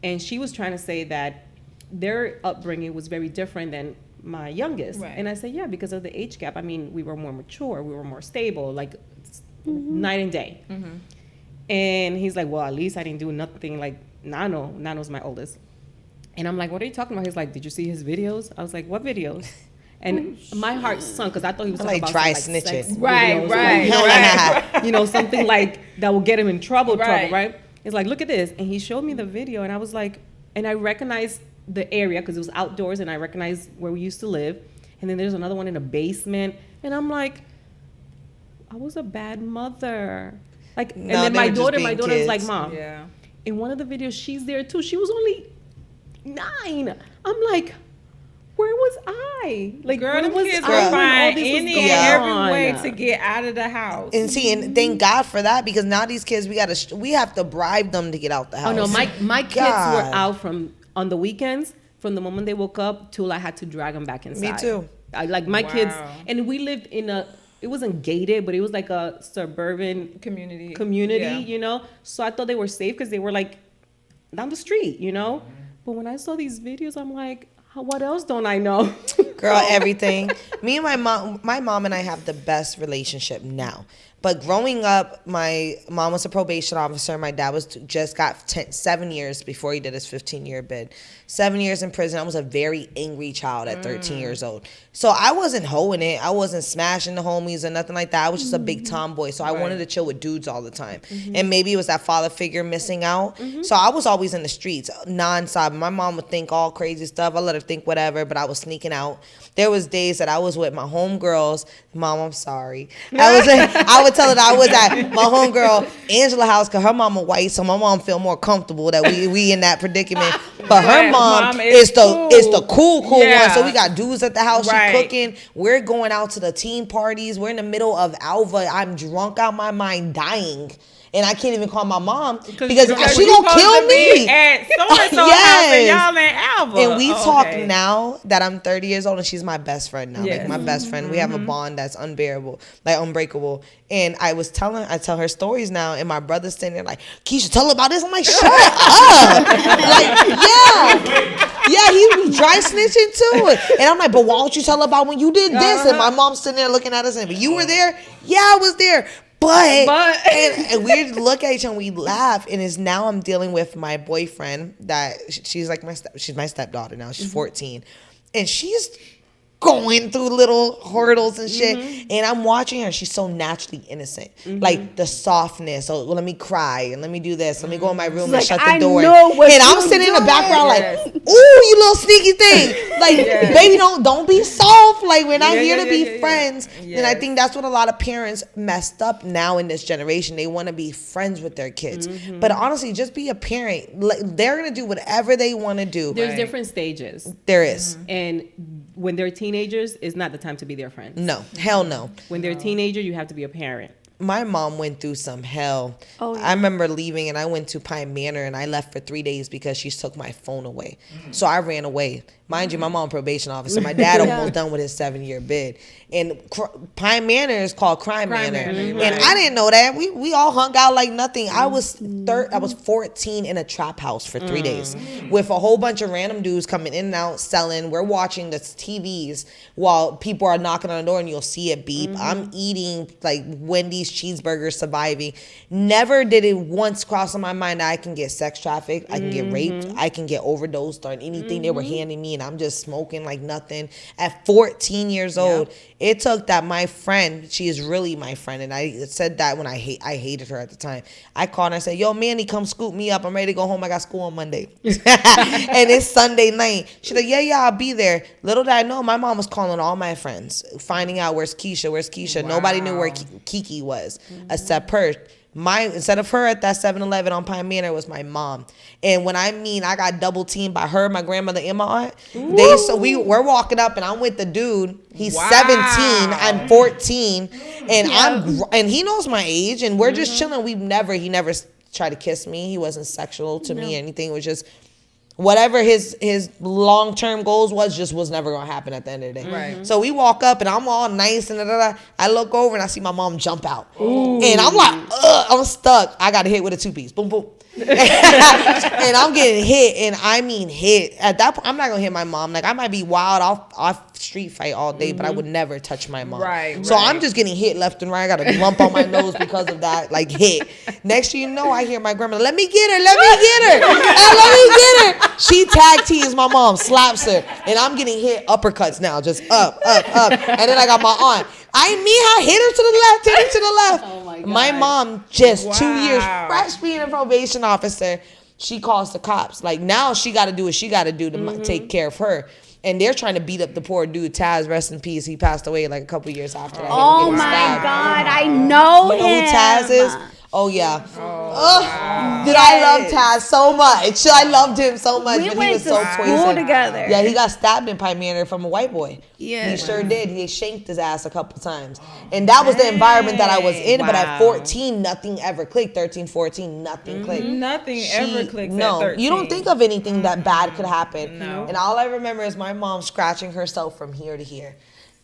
A: and she was trying to say that their upbringing was very different than my youngest.
D: Right.
A: And I said, yeah, because of the age gap. I mean, we were more mature, we were more stable, like night and day. And he's like, well, at least I didn't do nothing like Nano. Nano's my oldest. And I'm like, what are you talking about? He's like, did you see his videos? I was like, what videos? And my heart sunk because I thought he was talking
C: like
A: about
C: dry
A: some, like, sex
C: snitching.
D: Right,
A: videos,
D: right,
A: like, you know, something like that will get him in trouble,
D: Right.
A: right? He's like, look at this. And he showed me the video, and I was like, and I recognized the area because it was outdoors, and I recognized where we used to live. And then there's another one in a basement. And I'm like, I was a bad mother. Like, and
C: No,
A: then
C: they
A: my
C: were just
A: daughter
C: being
A: was like,
C: kids.
A: Mom,
D: Yeah.
A: in one of the videos, she's there too. She was only 9. I'm like, where was I? Like,
D: Girl,
A: where
D: them
A: was
D: kids
A: I
D: will
A: when all
D: find
A: this was
D: any
A: going
D: and every
A: on?
D: way to get out of the house.
C: And see, and thank God for that, because now these kids, we have to bribe them to get out the house.
A: Oh no, my kids
C: God.
A: were out on the weekends from the moment they woke up till I had to drag them back inside.
C: Me too.
A: Like my kids,
D: Wow.
A: and we lived in it wasn't gated, but it was like a suburban
D: community,
A: community, you know. So I thought they were safe because they were like down the street, you know. But when I saw these videos, I'm like, what else don't I know?
C: Girl, everything. Me and my mom and I have the best relationship now. But growing up, my mom was a probation officer. My dad just got 7 years before he did his 15-year bid. 7 years in prison. I was a very angry child at 13 years old. So I wasn't hoeing it. I wasn't smashing the homies or nothing like that. I was just a big tomboy. So I wanted to chill with dudes all the time. And maybe it was that father figure missing out. So I was always in the streets, nonstop. My mom would think all crazy stuff. I let her think whatever, but I was sneaking out. There was days that I was with my homegirls. Mom, I'm sorry. I would tell her that I was at my homegirl Angela house because her mama white, so my mom feel more comfortable that we in that predicament. But her mom is the cool one. So we got dudes at the house. She cooking. We're going out to the teen parties. We're in the middle of Alva. I'm drunk out my mind, dying. And I can't even call my mom because she gonna kill me.
D: At so-and-so house and y'all in Alva.
C: And we talk now that I'm 30 years old and she's my best friend now.
D: Yes.
C: Like my best friend. We have a bond that's unbearable, like unbreakable. And I tell her stories now, and my brother's standing there like, Keisha, tell her about this. I'm like, shut up. Like, yeah, he be dry snitching too. And I'm like, but why don't you tell her about when you did this? And my mom's sitting there looking at us and, but you were there? Yeah, I was there. and we look at each other and we laugh, and it's now I'm dealing with my boyfriend that she's like she's my stepdaughter now. She's 14, and she's going through little hurdles and shit, and I'm watching her. She's so naturally innocent, like the softness. So let me cry and let me do this. Let me go in my room and shut the door. And I'm sitting in the background like, ooh, you little sneaky thing. Like, baby, don't be soft. Like, we're not here to be friends. And I think that's what a lot of parents messed up now in this generation. They want to be friends with their kids, but honestly, just be a parent. They're gonna do whatever they want to do.
A: There's different stages.
C: There is,
A: and when they're teenagers, it's not the time to be their friends.
C: No, hell no.
A: When they're a teenager, you have to be a parent.
C: My mom went through some hell.
B: Oh, yeah.
C: I remember leaving, and I went to Pine Manor, and I left for 3 days because she took my phone away. So I ran away. Mind you, my mom probation officer. My dad almost done with his 7-year bid. And Pine Manor is called Crime Manor. And I didn't know that. We all hung out like nothing. I was 14 in a trap house for 3 days with a whole bunch of random dudes coming in and out selling. We're watching the TVs while people are knocking on the door, and you'll see it beep. I'm eating like Wendy's cheeseburgers, surviving. Never did it once cross on my mind that I can get sex trafficked, I can get raped, I can get overdosed on anything they were handing me, and I'm just smoking like nothing. At 14 years old, it took that my friend, she is really my friend, and I said that when I hated her at the time. I called her and I said, yo, Manny, come scoop me up. I'm ready to go home. I got school on Monday. And it's Sunday night. She's like, yeah, I'll be there. Little did I know, my mom was calling all my friends, finding out where's Keisha. Wow. Nobody knew where Kiki was except her. Instead of her at that 7-Eleven on Pine Manor, it was my mom. And when I got double teamed by her, my grandmother, and my aunt. We're walking up, and I'm with the dude. He's 17, I'm 14, and he knows my age, and we're just chilling. He never tried to kiss me. He wasn't sexual to me or anything. It was just whatever his long-term goals was never gonna happen at the end of the day. Right. So we walk up, and I'm all nice and I look over, and I see my mom jump out. Ooh. And I'm like, I'm stuck. I got hit with a 2-piece. Boom, boom. And I'm getting hit, and I mean hit. At that point, I'm not gonna hit my mom. Like, I might be wild. I'll street fight all day, but I would never touch my mom. Right. So I'm just getting hit left and right. I got a lump on my nose because of that, like, hit. Next thing you know, I hear my grandma, let me get her. She tag teams my mom, slaps her, and I'm getting hit uppercuts now, just up. And then I got my aunt. Hit her to the left. Oh my God. My mom, just 2 years, fresh being a probation officer, she calls the cops. Like, now she got to do what she got to do to take care of her. And they're trying to beat up the poor dude, Taz, rest in peace. He passed away like a couple years after that.
B: Oh my God, I know him.
C: You know who Taz is? Oh, yeah. Did I love Taz so much? I loved him so much, but he was so poison
B: Together.
C: Yeah, he got stabbed in Pine Manor from a white boy.
B: Yeah.
C: He sure did. He shanked his ass a couple times. And that was the environment that I was in. But at 14, nothing ever clicked. 13, 14, nothing clicked.
D: Nothing ever clicked
C: No,
D: at 13.
C: You don't think of anything that bad could happen. No. And all I remember is my mom scratching herself from here to here.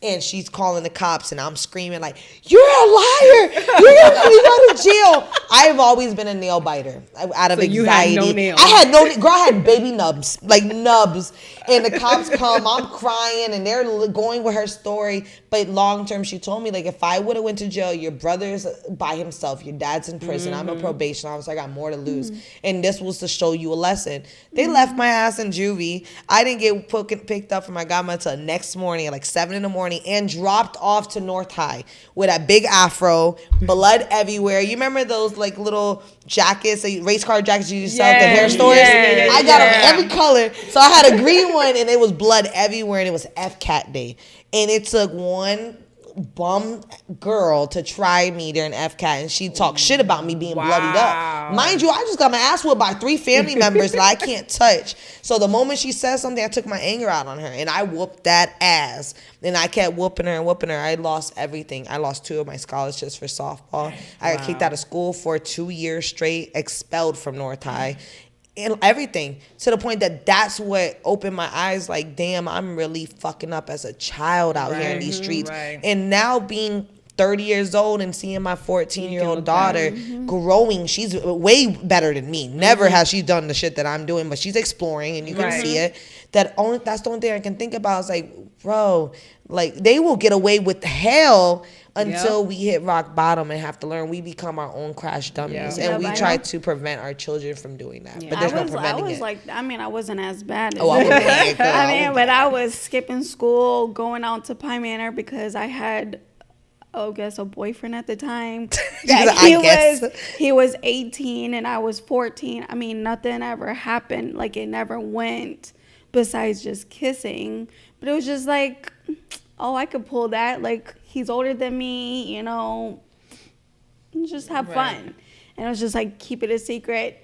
C: And she's calling the cops, and I'm screaming like, "You're a liar! You're gonna go to jail!" I've always been a nail biter out of anxiety.
A: You had no nails.
C: I had no girl. I had baby nubs, like nubs. And the cops come, I'm crying, and they're going with her story. But long term, she told me, like, if I would have went to jail, your brother's by himself, your dad's in prison. I'm a probation officer. I got more to lose. And this was to show you a lesson. They left my ass in juvie. I didn't get picked up from my godmother until the next morning at like 7 in the morning. And dropped off to North High with a big afro, blood everywhere. You remember those like little jackets, race car jackets you used to sell at the hair stores? I got them every color. So I had a green one, and it was blood everywhere, and it was FCAT day. And it took one bum girl to try me during FCAT, and she talked shit about me being bloodied up. Mind you, I just got my ass whooped by 3 family members that I can't touch. So the moment she said something, I took my anger out on her, and I whooped that ass. And I kept whooping her. I lost everything. I lost 2 of my scholarships for softball. I got kicked out of school for 2 years straight, expelled from North High. And everything, to the point that's what opened my eyes, like, damn, I'm really fucking up as a child out here in these streets. And now being 30 years old and seeing my 14-year-old daughter growing, she's way better than me. Never has she done the shit that I'm doing, but she's exploring, and you can see it. That's the only thing I can think about. Is like, bro, like, they will get away with hell until we hit rock bottom and have to learn. We become our own crash dummies,
D: Yeah.
C: and we
B: I
C: try
B: know.
C: to prevent our children from doing that.
A: Yeah.
C: But there's no
B: I
C: preventing
B: was
C: it.
B: like, I mean, I wasn't as bad. As
C: Oh, I
B: you.
C: was bad, girl.
B: I mean, but I was skipping school, going out to Pine Manor because I had, I guess, a boyfriend at the time. He was 18 and I was 14. I mean, nothing ever happened. Like, it never went besides just kissing. But it was just like, oh, I could pull that. Like, he's older than me, you know, just have fun. And it was just like, keep it a secret.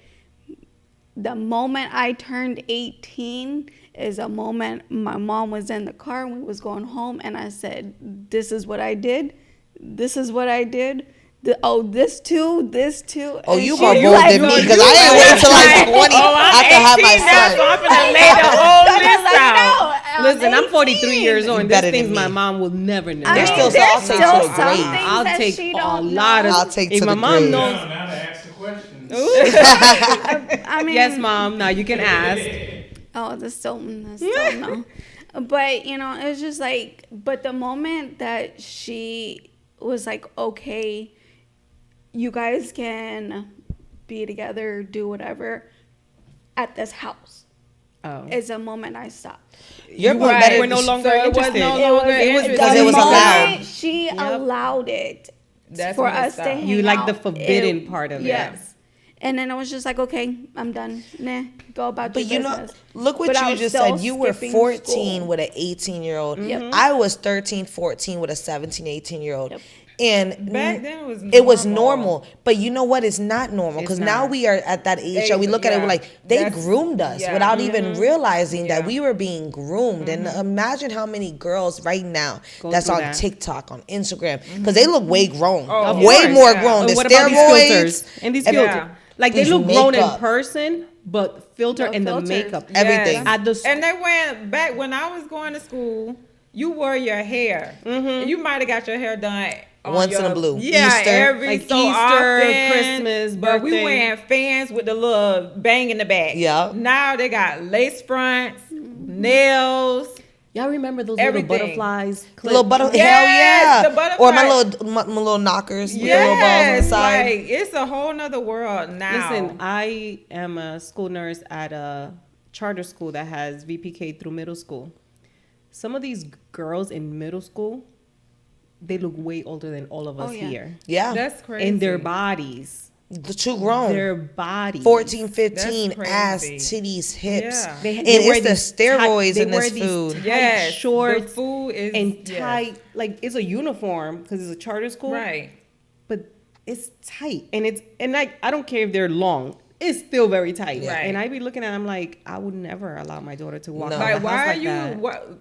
B: The moment I turned 18 is a moment my mom was in the car and we was going home, and I said, this is what I did. This is what I did. This too.
C: Oh,
B: And
C: you
B: she
C: more
B: was
C: bold
B: like,
C: than me because I ain't wait till like 20 after I have my son.
D: I'm gonna lay the whole list out.
A: Listen, I'm
B: 18.
A: 43 years old, and
C: Better
A: there's
C: than
A: things my
C: me.
A: mom will never know.
C: There's
B: I mean,
C: still
B: there's
C: some I'll take to the
B: some
C: grave.
B: things
A: I'll
B: that
A: take
B: she
A: a
B: don't
A: lot of.
B: know.
C: I'll take
A: if
C: to
A: my
C: the
A: mom
C: grave.
A: knows.
E: Now to ask the questions.
B: I mean,
A: Yes, mom. Now you can ask.
B: Oh, that's still no. But, you know, it was just like, but the moment that she was like, okay, you guys can be together, do whatever at this house,
A: Oh.
B: is a moment I stopped.
C: You're more
D: Right.
C: better.
A: We're no longer
D: So it was
A: interested.
D: no
B: It
D: longer
B: was
D: interested.
C: because
B: the
C: it was
B: moment
C: allowed.
B: She allowed it
D: That's
B: for
D: when it
B: us to
D: stopped.
B: hang
A: You like
B: out.
A: the forbidden part of it.
B: Yes. And then I was just like, okay, I'm done. Nah, go about
C: But
B: your
C: you know,
B: business.
C: look what
B: But I
C: you
B: was
C: just
B: still
C: said. You were
B: skipping
C: 14
B: school.
C: with an 18-year-old.
B: Yep.
C: I was 13, 14 with a 17, 18-year-old.
B: Yep.
C: And
D: Back then
C: it was normal. But you know what? It's not normal
A: It's
C: because
A: not.
C: now we are at that age that we look at it, we're like, they
D: That's-
C: groomed us
D: yeah.
C: without even realizing that
D: Yeah.
C: we were being groomed. And imagine how many girls right now
A: Go
C: that's
A: through
C: on
A: that.
C: TikTok, on Instagram, because they look way grown.
D: Of
C: way
D: course,
C: more
D: yeah.
C: grown.
A: And
C: The
A: what about these
C: steroids.
A: filters and these
D: Yeah.
A: filters? Like they
C: These
A: look grown in
C: makeup.
A: person, but filter
B: The
A: and
B: filters.
A: the makeup,
C: Everything.
A: At the
D: And they went back when I was going to school. You wore your hair. You might have got your hair done on
C: Once in
D: your-
C: a blue.
D: Yeah,
C: Easter.
D: every
A: Like
D: so
A: Easter,
D: often.
A: Christmas,
D: But we
A: birthday.
D: wearing fans with the little bang in the back.
C: Yeah.
D: Now they got lace nails.
A: Y'all remember those
D: Everything.
A: little butterflies?
C: The little
A: clip?
C: hell
D: Yes,
C: yeah.
D: the butterfly.
C: Or my little knockers with the little balls on the
D: Yes,
C: side.
D: like it's a whole nother world now.
A: Listen, I am a school nurse at a charter school that has VPK through middle school. Some of these girls in middle school, they look way older than all of us
B: yeah.
A: here.
C: Yeah.
D: That's crazy.
A: In their bodies.
C: The too grown.
A: Their bodies.
C: 14, 15,
D: That's
C: ass,
D: crazy.
C: titties, hips.
D: Yeah.
A: They
C: And
A: wear
C: it's the
A: these tight-
C: steroids
A: they
C: in
A: wear
C: this
A: these
C: food.
A: tight
D: Yes,
A: shorts
D: the food is
A: and
D: yes.
A: tight. Like it's a uniform because it's a charter school.
D: Right.
A: But it's tight and like I don't care if they're long. It's still very tight.
D: Right.
A: And I be looking at them like I would never allow my daughter to walk
C: No.
A: out
D: Like,
A: the
D: why
A: house
D: are
A: like
D: you?
A: that.
D: What?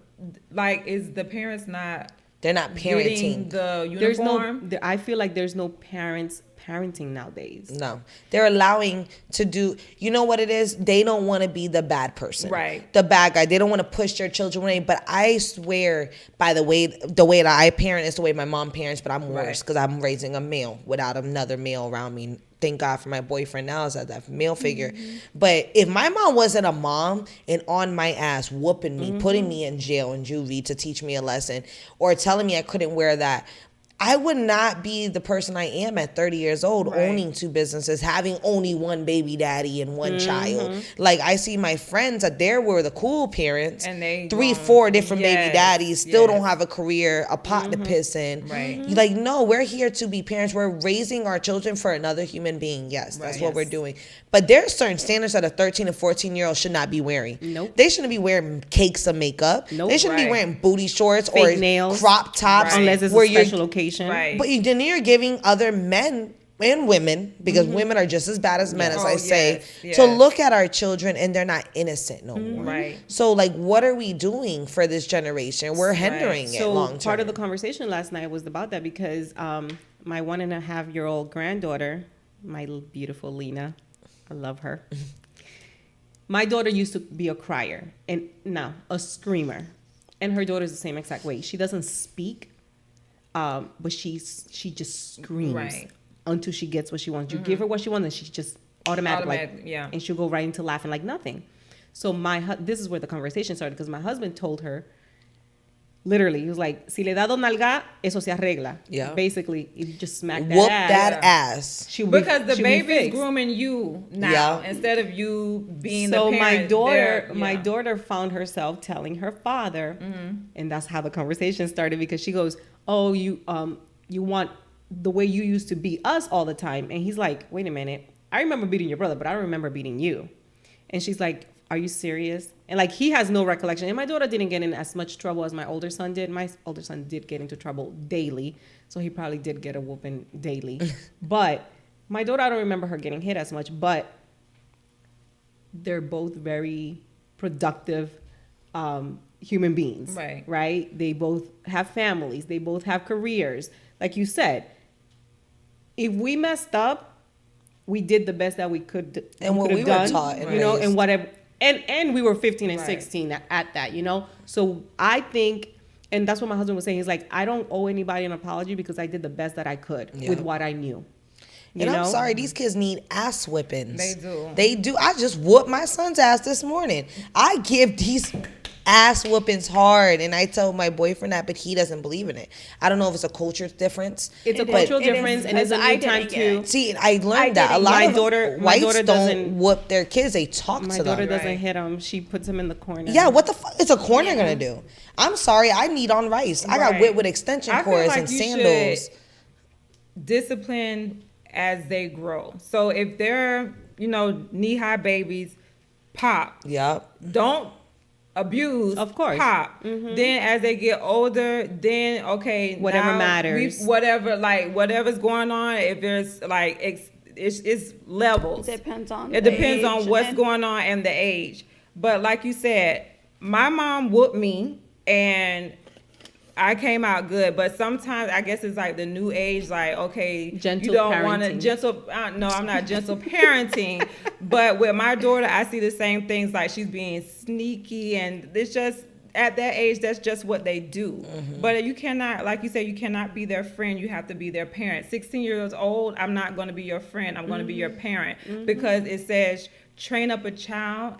D: Like, is the parents not
C: They're not
D: getting
C: parenting.
D: the
A: There's
D: uniform?
A: no. I feel like there's no parents parenting nowadays.
C: No. They're allowing to do, you know what it is? They don't want to be the bad person.
D: Right.
C: The bad guy. They don't want to push their children away. But I swear by the way that I parent is the way my mom parents, but I'm worse
D: Right.
C: because I'm raising a male without another male around me. Thank God for my boyfriend now is that male figure. But if my mom wasn't a mom and on my ass whooping me, putting me in jail in juvie to teach me a lesson or telling me I couldn't wear that, I would not be the person I am at 30 years old,
D: Right.
C: owning two businesses, having only one baby daddy and one child. Like I see my friends that there were the cool parents,
D: And they
C: 3,
D: gone-
C: 4 different baby
D: Yes,
C: daddies, still don't
D: yes.
C: have a career, a pot to piss in.
D: Right.
C: You like, no, we're here to be parents. We're raising our children for another human being. Yes, that's
D: Right.
C: what we're
D: Yes.
C: doing. But there's certain standards that a 13 and 14-year-old should not be wearing.
A: Nope.
C: They shouldn't be wearing cakes of makeup.
A: Nope.
C: They shouldn't be
D: Right.
C: wearing booty shorts
A: Fake
C: or
A: nails.
C: crop tops.
D: Right.
A: Unless it's
C: where
A: a
C: you're-
A: special occasion.
D: Right.
C: But then you're giving other men and women, because women are just as bad as men, as
D: Oh,
C: I say,
D: yes,
C: to
D: yes.
C: look at our children and they're not innocent no more.
D: Right.
C: So, like, what are we doing for this generation? We're hindering it
A: So
C: long term.
A: part of the conversation last night was about that because my 1.5-year-old granddaughter, my beautiful Lena, I love her. My daughter used to be a crier and now a screamer, and her daughter's the same exact way. She doesn't speak, but she just screams
D: Right.
A: until she gets what she wants. You give her what she wants, and she just automatic,
D: Automatic, yeah.
A: and she'll go right into laughing like nothing. So this is where the conversation started because my husband told her, Literally, he was like, si le da dos nalga, eso se arregla.
C: Yeah.
A: Basically, if you just smack that
C: Whoop
A: ass.
C: that ass.
A: she'll be-
D: Because the
A: she'll be
D: baby's
A: fixed.
D: grooming you now
C: Yeah.
D: instead of you being
A: So
D: the parent.
A: my daughter found herself telling her father, and that's how the conversation started, because she goes, "Oh, you want the way you used to beat us all the time," and he's like, "Wait a minute, I remember beating your brother, but I don't remember beating you," and she's like, "Are you serious?" And like he has no recollection. And my daughter didn't get in as much trouble as my older son did. My older son did get into trouble daily, so he probably did get a whooping daily. But my daughter, I don't remember her getting hit as much, but they're both very productive human beings. Right? They both have families. They both have careers. Like you said, if we messed up, we did the best that we could.
C: And what we were
A: done,
C: taught and
A: you know,
C: raised.
A: and whatever. And we were 15 and 16 at that, you know? So I think, and that's what my husband was saying. He's like, I don't owe anybody an apology because I did the best that I could with what I knew.
C: And I'm sorry, these kids need ass whippings.
D: They do.
C: They do. I just whooped my son's ass this morning. I give these ass whoopings hard, and I tell my boyfriend that, but he doesn't believe in it. I don't know if it's a culture difference.
A: It's a
B: It
A: cultural
B: is. It
A: difference,
B: is,
A: and it's a
B: because I
A: new time
B: didn't get
A: too.
B: it.
C: See, I learned that a
B: didn't.
C: lot
A: My
C: of
A: daughter
C: whites
A: doesn't-
C: don't whoop their kids. They talk
A: My
C: to
A: daughter
C: them.
A: doesn't hit him. She puts him in the corner.
C: Yeah, what the fuck is a corner gonna do? I'm sorry, I need on rice. I got whipped with extension
D: I feel
C: cords
D: like
C: and
D: you
C: sandals.
D: should discipline as they grow. So if they're, knee-high babies, pop.
C: Yep.
D: Don't abuse,
A: Of course.
D: pop. Then as they get older, then okay,
A: Whatever
D: now
A: matters.
D: whatever's going on. If there's like it's levels.
B: It depends on
D: It
B: the
D: depends on
B: age
D: what's
B: and-
D: going on and the age. But like you said, my mom whooped me and I came out good. But sometimes I guess it's like the new age, like, okay,
A: Gentle
D: you don't want to
A: parenting.
D: no, I'm not gentle parenting. But with my daughter, I see the same things, like she's being sneaky, and it's just at that age, that's just what they do. But you cannot, like you said, you cannot be their friend. You have to be their parent. 16 years old, I'm not going to be your friend. I'm going to be your parent, because it says train up a child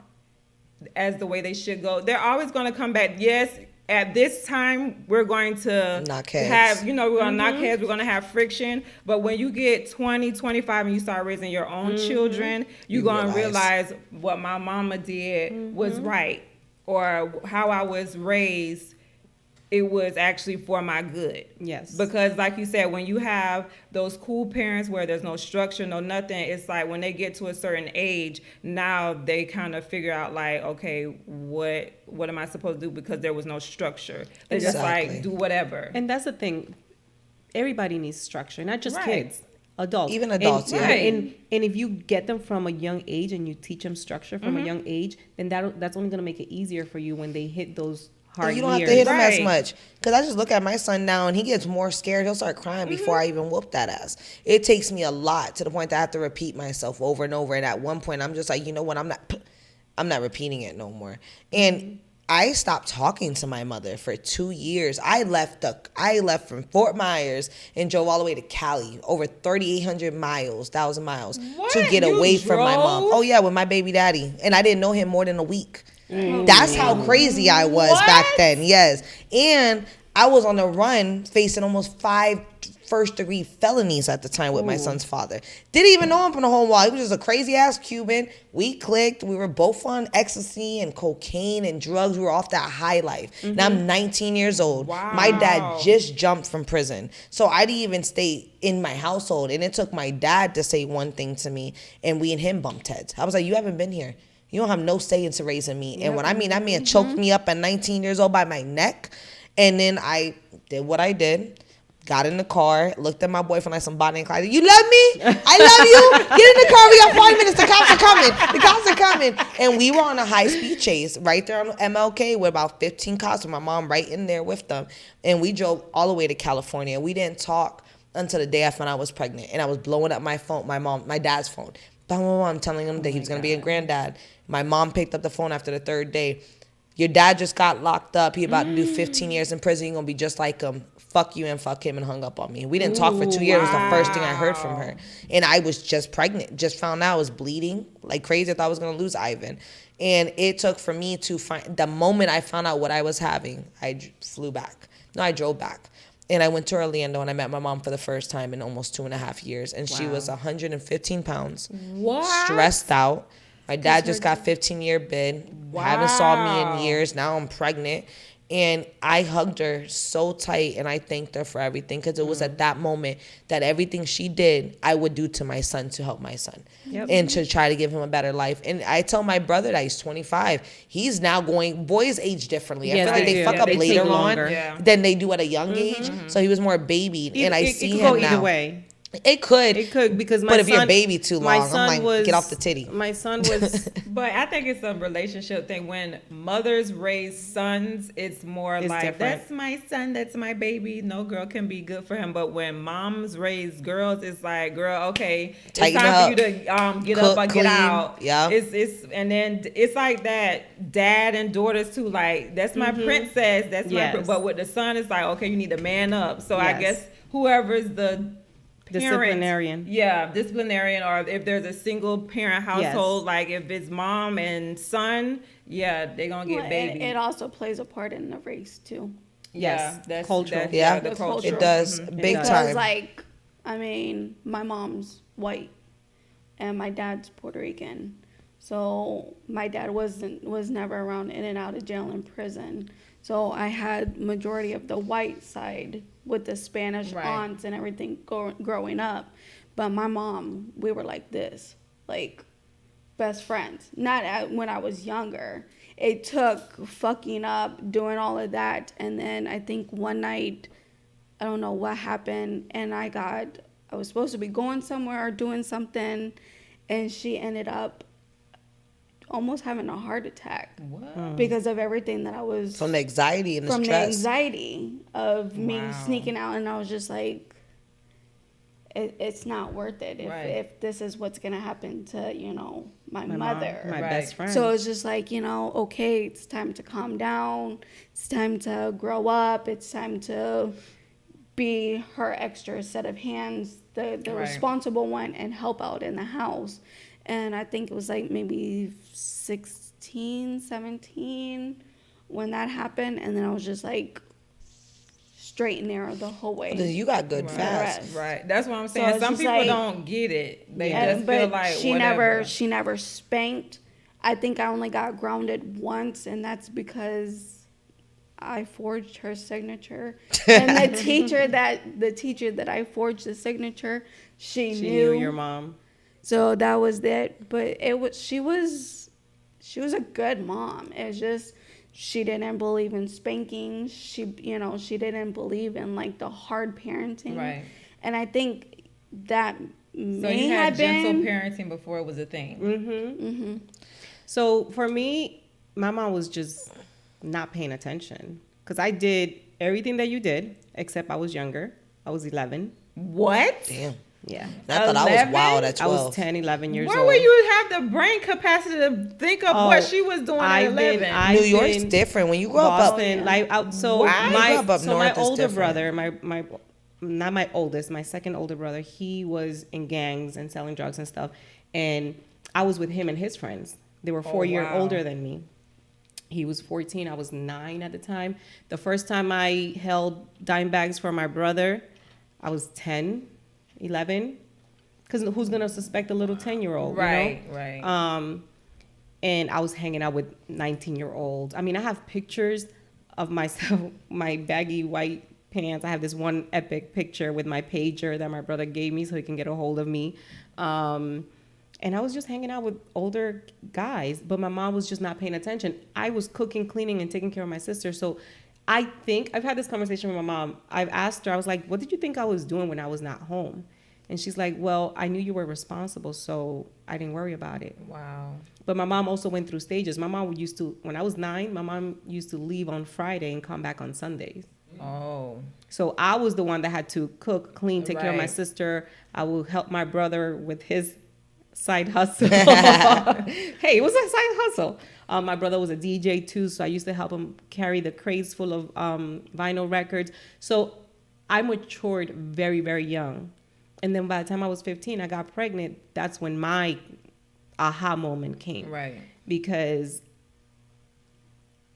D: as the way they should go. They're always going to come back. Yes, at this time, we're going to
C: Knock heads.
D: have, we're going to knock heads. We're going to have friction. But when you get 20, 25, and you start raising your own children, you're going to realize what my mama did was right, or how I was raised, it was actually for my good.
A: Yes.
D: Because like you said, when you have those cool parents where there's no structure, no nothing, it's like when they get to a certain age, now they kind of figure out like, okay, what am I supposed to do, because there was no structure. They just
C: Exactly.
D: like do whatever.
A: And that's the thing. Everybody needs structure, not just
D: Right.
A: kids, adults.
C: Even adults,
A: and,
C: yeah.
A: And if you get them from a young age and you teach them structure from a young age, then that's only going to make it easier for you when they hit those hard
C: And you don't
A: years.
C: have to hit him as
D: Right.
C: much. Because I just look at my son now and he gets more scared. He'll start crying before I even whoop that ass. It takes me a lot, to the point that I have to repeat myself over and over. And at one point, I'm just like, you know what? I'm not repeating it no more. And I stopped talking to my mother for 2 years. I left from Fort Myers and drove all the way to Cali, over 3,800 miles, 1,000 miles, to
D: What?
C: get
D: You
C: away from my mom.
D: drove?
C: Oh yeah, with my baby daddy. And I didn't know him more than a week. That's how crazy I was back then. Yes. And I was on the run, facing almost 5 first-degree felonies at the time with my son's father. Didn't even know him from the whole while. He was just a crazy-ass Cuban. We clicked. We were both on ecstasy and cocaine and drugs. We were off that high life. Now I'm 19 years old. My dad just jumped from prison. So I didn't even stay in my household. And it took my dad to say one thing to me, and we and him bumped heads. I was like, you haven't been here. You don't have no say into raising me. And when I mean, that man choked me up at 19 years old by my neck. And then I did what I did. Got in the car, looked at my boyfriend like some Bonnie and Clyde. You love me? I love you. Get in the car. We got 5 minutes. The cops are coming. The cops are coming. And we were on a high-speed chase right there on MLK with about 15 cops, with my mom right in there with them. And we drove all the way to California. We didn't talk until the day I found out I was pregnant. And I was blowing up my phone, my dad's phone. I'm telling him that he was going to be a granddad. My mom picked up the phone after the 3rd day. Your dad just got locked up. He about to do 15 years in prison. You're going to be just like him. Fuck you and fuck him, and hung up on me. We didn't talk for 2 years. It was the first thing I heard from her. And I was just pregnant. Just found out I was bleeding like crazy. I thought I was going to lose Ivan. And it took for me to find, the moment I found out what I was having, I flew back. No, I drove back. And I went to Orlando, and I met my mom for the first time in almost 2.5 years. And she was 115 pounds.
D: What?
C: Stressed out. My dad just got 15-year bid.
D: Wow.
C: Haven't saw me in years. Now I'm pregnant. And I hugged her so tight, and I thanked her for everything, because it was at that moment that everything she did, I would do to my son to help my son and to try to give him a better life. And I tell my brother that he's 25. He's now going, boys age differently. I feel like they fuck up
A: They
C: later
A: take
C: on
A: longer.
C: than they do at a young age. So he was more babied. And I see
A: it could
C: him
A: go
C: now.
A: either way.
C: It could.
A: It could, because my
C: But if
A: son,
C: you're a baby too
A: my
C: long,
A: son
C: I'm like,
A: was,
C: get off the titty.
A: My son was.
D: But I think it's a relationship thing. When mothers raise sons, it's more
A: It's
D: like,
A: different.
D: that's my son, that's my baby. No girl can be good for him. But when moms raise girls, it's like, girl, okay,
C: Tighten
D: it's time
C: up.
D: for you to get
C: Cook,
D: up or
C: clean.
D: get out.
C: Yeah.
D: It's and then it's like that dad and daughters too. Like, that's my princess. That's my.
A: Yes.
D: But with the son, it's like, okay, you need to man up. So I
A: Yes.
D: guess whoever's the parent,
A: Disciplinarian.
D: yeah, disciplinarian, or if there's a single parent household,
A: Yes.
D: like if it's mom and son, yeah, they're gonna get
B: Well,
D: baby.
B: it also plays a part in the race too.
D: yeah,
A: Yes, cultural.
C: Yeah,
D: the
B: That's
D: culture.
C: It does.
A: It
C: Big
A: does.
B: Because
C: time.
B: like, I mean, my mom's white, and my dad's Puerto Rican, so my dad was never around in and out of jail and prison. So I had majority of the white side with the Spanish
D: Right.
B: aunts and everything growing up, but my mom, we were like this, like best friends. When I was younger. It took fucking up, doing all of that, and then I think one night, I don't know what happened, and I was supposed to be going somewhere or doing something, and she ended up almost having a heart attack because of everything that I was
C: From the anxiety and the
B: from the
C: stress.
B: anxiety of me
D: Wow.
B: sneaking out, and I was just like, it's not worth it
D: Right.
B: if this is what's gonna happen to my
A: My
B: mother.
A: mom, my
D: Right.
A: best friend.
B: So it's just like, okay, it's time to calm down. It's time to grow up. It's time to be her extra set of hands, the
D: Right.
B: responsible one, and help out in the house. And I think it was like maybe 16, 17 when that happened. And then I was just like straight and narrow the whole way.
C: You got good
D: Right.
C: fast.
B: Rest.
D: Right, that's what I'm
B: So
D: saying.
B: it's
D: Some
B: just
D: people
B: like-
D: don't get it. They
B: And-
D: just feel
B: but
D: like
B: she
D: whatever.
B: never spanked. I think I only got grounded once, and that's because I forged her signature. And the teacher that I forged the signature, she
A: she
B: knew.
A: knew your mom.
B: So that was it. But she was a good mom. It's just she didn't believe in spanking. She didn't believe in like the hard parenting.
D: Right.
B: And I think that
D: So
B: may
D: you had
B: have been
D: gentle parenting before it was a thing.
A: So for me, my mom was just not paying attention, because I did everything that you did, except I was younger. I was 11.
D: What?
C: Damn.
A: Yeah.
C: I thought I was
D: 11?
C: wild at
A: I
C: 12.
A: was 10, 11 years
D: Where
A: old.
D: would you have the brain capacity to think of what she was doing at
A: I've
D: 11?
A: been- I-
C: New
A: I've
C: York's
A: been
C: different. When you grow up
A: Boston, like so
D: Wow.
C: You
A: my
C: grew up
A: so my
C: north is
A: older
C: different.
A: brother, my not my oldest, my second older brother, he was in gangs and selling drugs and stuff, and I was with him and his friends. They were 4 years
D: wow.
A: older than me. He was 14, I was 9 at the time. The first time I held dime bags for my brother, I was 10, 11. Because who's gonna suspect a little 10-year-old?
D: Right,
A: you know?
D: right.
A: And I was hanging out with 19-year-olds. I mean, I have pictures of myself, my baggy white pants. I have this one epic picture with my pager that my brother gave me so he can get a hold of me. And I was just hanging out with older guys, but my mom was just not paying attention. I was cooking, cleaning, and taking care of my sister. So I think I've had this conversation with my mom. I've asked her, I was like, what did you think I was doing when I was not home? And she's like, well, I knew you were responsible, so I didn't worry about it.
D: Wow.
A: But my mom also went through stages. My mom used to, when I was 9, my mom used to leave on Friday and come back on Sundays.
D: Oh.
A: So I was the one that had to cook, clean, take care of my
D: Right.
A: sister. I would help my brother with his side hustle. Hey, it was a side hustle. My brother was a DJ too, so I used to help him carry the crates full of vinyl records. So I matured very, very young. And then by the time I was 15, I got pregnant. That's when my aha moment came.
D: Right.
A: Because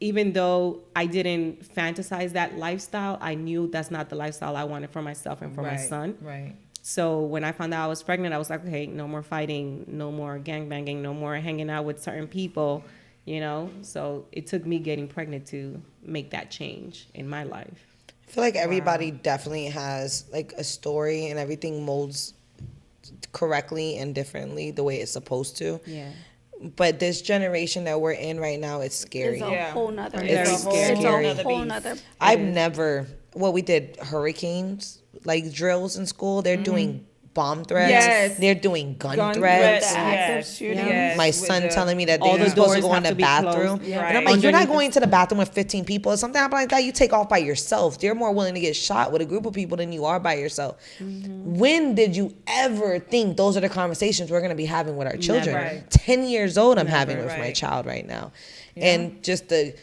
A: even though I didn't fantasize that lifestyle, I knew that's not the lifestyle I wanted for myself and for my son.
D: Right.
A: So when I found out I was pregnant, I was like, okay, no more fighting, no more gangbanging, no more hanging out with certain people, you know? So it took me getting pregnant to make that change in my life.
C: I feel like everybody definitely has like a story, and everything molds correctly and differently the way it's supposed to.
A: Yeah.
C: But this generation that we're in right now, it's scary.
B: It's a whole nother.
C: It's
B: It's
C: scary.
B: a whole nother.
C: I've never. Well, we did hurricanes like drills in school. They're doing bomb threats.
D: Yes.
C: They're doing gun
B: The
C: threats.
B: active shooting.
D: Yes.
C: My
D: With
C: son
D: the-
C: telling me that
A: all
C: they're
A: the
C: supposed to
A: doors
C: go in
A: have
C: the
A: to be
C: bathroom.
A: closed.
C: And I'm
D: Right.
C: like, you're not
A: Underneath
C: going to the bathroom with 15 people. If something happens like that, you take off by yourself. You're more willing to get shot with a group of people than you are by yourself. When did you ever think those are the conversations we're going to be having with our children?
A: Never.
D: Right.
C: 10 years old I'm having with my
D: Right.
C: child right now. And just the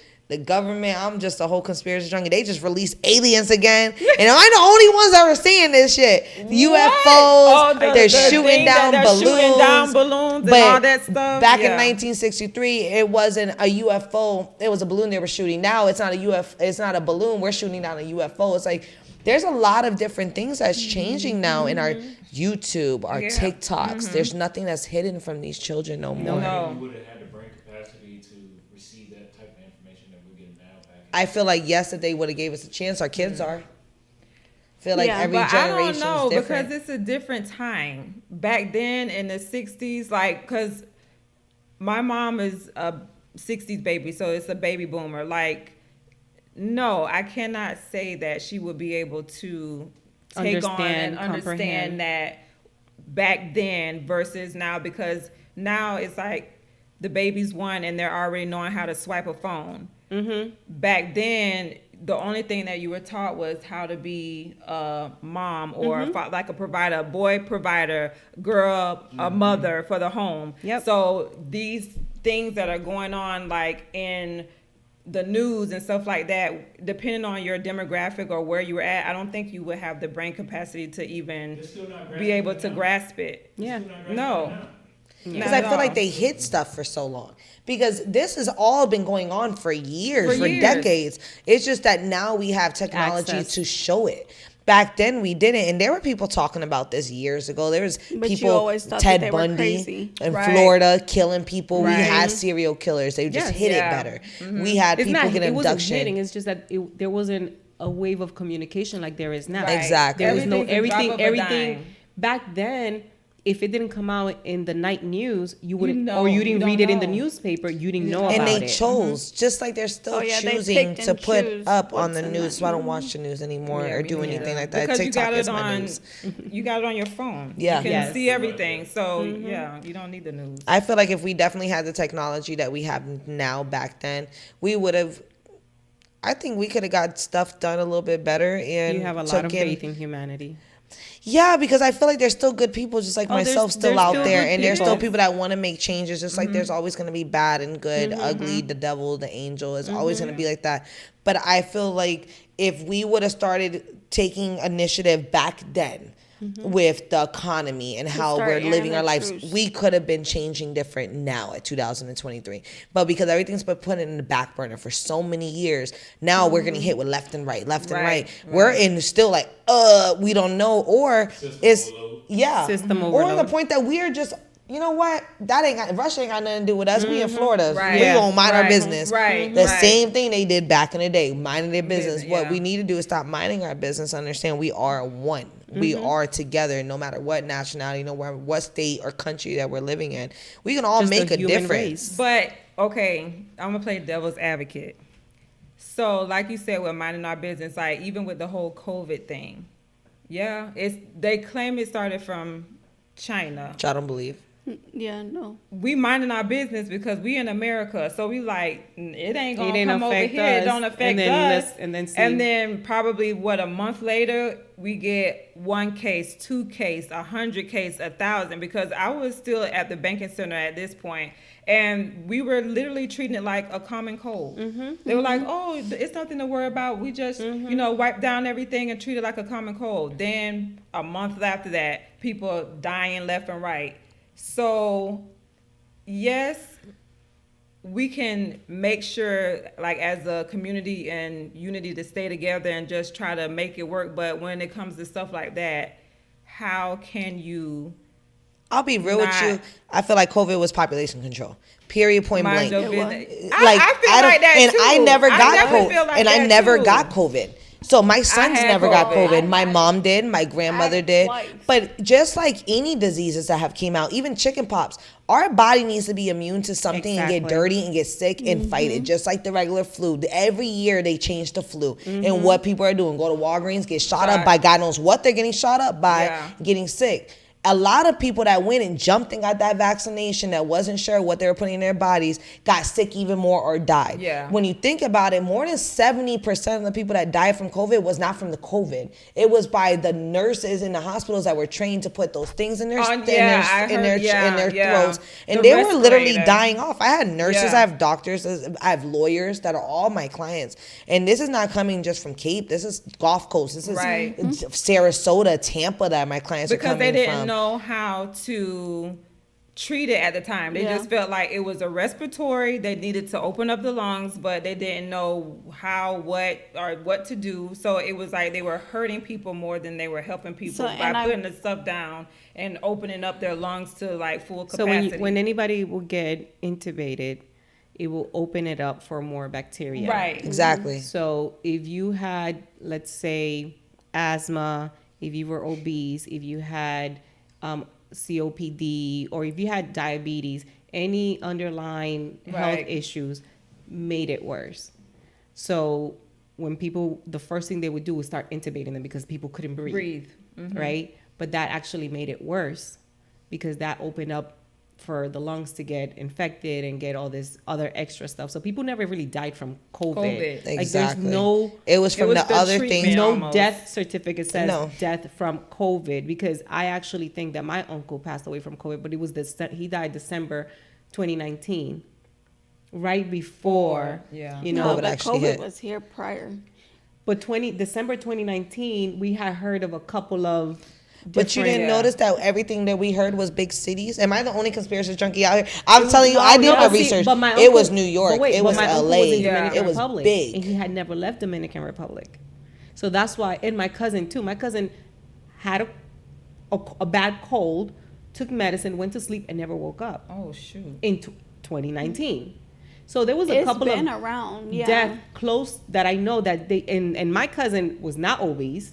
C: government, I'm just a whole conspiracy junkie. They just released aliens again. And am I the only ones that are seeing this shit? UFOs, they're shooting down balloons.
D: Shooting down balloons and
C: But
D: all that stuff.
C: back in
D: Yeah.
C: 1963, it wasn't a UFO. It was a balloon they were shooting. Now it's not a UFO. It's not a balloon. We're shooting down a UFO. It's like there's a lot of different things that's changing now in our YouTube, our TikToks. There's nothing that's hidden from these children no more.
D: No.
E: We would have had the brain capacity to receive that type of information that we're getting now. Back
C: I feel like yes, if they would have gave us a chance, our kids are. I feel like
B: Yeah,
C: every
D: But I
C: generation
D: don't know
C: is different.
D: because it's a different time. Back then in the 60s, like, because my mom is a 60s baby, so it's a baby boomer. Like, no, I cannot say that she would be able to take on and
A: Understand, comprehend.
D: understand that back then versus now, because now it's like the baby's one and they're already knowing how to swipe a phone. Back then, the only thing that you were taught was how to be a mom or like a provider, a boy provider, girl, a mother for the home.
A: Yep.
D: So these things that are going on, like in the news and stuff like that, depending on your demographic or where you were at, I don't think you would have the brain capacity to even
E: They're still not
D: be able
E: grasping
D: to
E: it now.
D: grasp it.
A: Yeah.
D: No.
C: Because I feel like they hid stuff for so long. Because this has all been going on for years, for
D: years.
C: decades. It's just that now we have technology
A: Access.
C: to show it. Back then we didn't, and there were people talking about this years ago. There was
B: But you
C: people,
B: always thought that
C: Ted
B: they were
C: Bundy
B: crazy.
C: in
D: Right.
C: Florida killing people.
D: Right.
C: We had serial killers. They just
A: Yes.
C: hid
D: Yeah.
C: it better. We had
A: It's
C: people
A: not,
C: get
A: it wasn't
C: abduction.
A: hitting, it's just that there wasn't a wave of communication like there is now.
D: Right.
C: Exactly.
A: There was no
D: Everything's a drop of a
A: everything
D: dime.
A: back then. If it didn't come out in the night news, you wouldn't,
D: know,
A: or you
D: you
A: didn't
D: don't
A: read it in the
D: know.
A: newspaper. You didn't know
C: And
A: about
C: they
A: it.
C: chose, just like they're still
B: Oh, yeah, they
C: choosing
B: picked
C: to
B: and
C: put
B: choose
C: up on the
B: what's in
C: news.
B: it.
C: So I don't watch the news anymore
D: Yeah,
C: or
D: me
C: do
D: neither.
C: anything like that.
D: Because
C: TikTok
D: you got
C: is
D: it
C: my
D: on,
C: news.
D: you got it on your phone.
C: Yeah.
D: You can
A: Yes.
D: see everything. So yeah, you don't need the news.
C: I feel like if we definitely had the technology that we have now back then, we would have. I think we could have got stuff done a little bit better. And
A: You have a lot
C: took
A: of
C: in-
A: faith in humanity.
C: Yeah, because I feel like there's still good people just like
A: there's-
C: myself still
A: there's
C: out
A: still
C: there,
A: good
C: and there's still
A: people.
C: people that want to make changes. Just like there's always going to be bad and good, ugly, the devil, the angel. It's always going to be like that. But I feel like if we would have started taking initiative back then with the economy and how
B: start
C: we're living
B: airing
C: our
B: the
C: lives,
B: truth.
C: we could have been changing different now at 2023. But because everything's been put in the back burner for so many years, now we're getting hit with left and right, left and right. We're in still like, we don't know, or it's
A: System
C: or the
A: overload.
C: point that we're just, you know what, that ain't got, Russia ain't got nothing to do with us. We in Florida,
D: Right.
C: we
D: Yeah.
C: gonna mind our
D: Right.
C: business.
D: Right.
C: The
D: Right.
C: same thing they did back in the day, minding their business.
D: Business,
C: What
D: yeah.
C: we need to do is stop minding our business. Understand we are one. We are together, no matter what nationality, no matter what state or country that we're living in. We can all
A: Just the
C: make a
A: human
C: difference.
A: race.
D: But okay, I'm gonna play devil's advocate. So, like you said, we're minding our business. Like even with the whole COVID thing, yeah, they claim it started from China.
C: Which I don't believe.
B: Yeah, no.
D: we minding our business because we in America, so we like it ain't gonna
A: didn't
D: come over
A: affect
D: here.
A: us.
D: It don't affect
A: And then
D: us.
A: and then see.
D: Probably a month later we get 1 case, 2 case, 100 case, 1,000. Because I was still at the banking center at this point, and we were literally treating it like a common cold. They were like, "Oh, it's nothing to worry about. We just wipe down everything and treat it like a common cold." Then a month after that, people dying left and right. So, yes, we can make sure, like, as a community and unity, to stay together and just try to make it work. But when it comes to stuff like that, how can you?
C: I'll be real with you. I feel like COVID was population control. Period. Point
D: Mind
C: blank.
D: your
B: It
D: business.
C: Like
D: I feel
C: don't-
D: like that
C: and
D: too.
C: I never got
D: definitely feel
C: COVID.
D: like
C: And I
D: that
C: never
D: too.
C: got COVID. So my sons
D: had
C: never got
D: COVID.
C: COVID. My mom did. My grandmother did.
B: twice.
C: But just like any diseases that have came out, even chicken pox, our body needs to be immune to something and get
A: Exactly.
C: dirty and get sick and fight it, just like the regular flu. Every year they change the flu. And what people are doing, go to Walgreens, get shot up by God knows what they're getting shot up by,
D: Yeah.
C: getting sick. A lot of people that went and jumped and got that vaccination that wasn't sure what they were putting in their bodies got sick even more or died.
D: Yeah.
C: When you think about it, more than 70% of the people that died from COVID was not from the COVID. It was by the nurses in the hospitals that were trained to put those things in their
D: I heard,
C: throats. And
D: The
C: they were literally
D: respirator.
C: dying off. I had nurses,
D: Yeah.
C: I have doctors, I have lawyers that are all my clients. And this is not coming just from Cape. This is Gulf Coast. This is
D: Right.
C: Sarasota, Tampa that my clients are
D: Because
C: coming
D: they didn't
C: from.
D: know how to treat it at the time. They
B: Yeah.
D: just felt like it was a respiratory. They needed to open up the lungs, but they didn't know how, what to do. So it was like they were hurting people more than they were helping people
B: So,
D: by
B: and
D: putting the stuff down and opening up their lungs to like full
A: So
D: capacity.
A: when anybody will get intubated, it will open it up for more bacteria.
D: Right.
C: Exactly.
A: So if you had, let's say, asthma, if you were obese, if you had COPD, or if you had diabetes, any underlying health
D: Right.
A: issues made it worse. So when people, the first thing they would do was start intubating them because people couldn't breathe. Right? But that actually made it worse because that opened up for the lungs to get infected and get all this other extra stuff. So people never really died from COVID.
D: COVID.
A: Like
C: Exactly.
A: there's no
C: It was from
D: was
C: the
D: the
C: other
D: treatment.
C: things.
A: no
D: almost.
A: death certificate says
C: No.
A: death from COVID, because I actually think that my uncle passed away from COVID, but it was he died December 2019, right before,
D: Yeah.
A: you
B: No,
A: know.
C: COVID
B: but
C: actually
B: COVID
C: hit.
B: was here prior.
A: But December 2019, we had heard of a couple of.
C: But you didn't
D: Yeah.
C: notice that everything that we heard was big cities? Am I the only conspiracy junkie out here? I'm telling you, I did my research.
A: But my
C: It was
A: uncle-
C: New York.
A: but wait,
C: It
A: but
C: was
A: my uncle
C: LA.
A: was in
D: Yeah.
A: Dominican
C: It was
A: Republic,
C: big.
A: and he had never left Dominican Republic. So that's why, and my cousin too. My cousin had a bad cold, took medicine, went to sleep, and never woke up
D: Oh shoot.
A: in 2019. So there was a
B: It's
A: couple
B: been
A: of
B: around, yeah.
A: death close that I know that they, and my cousin was not obese.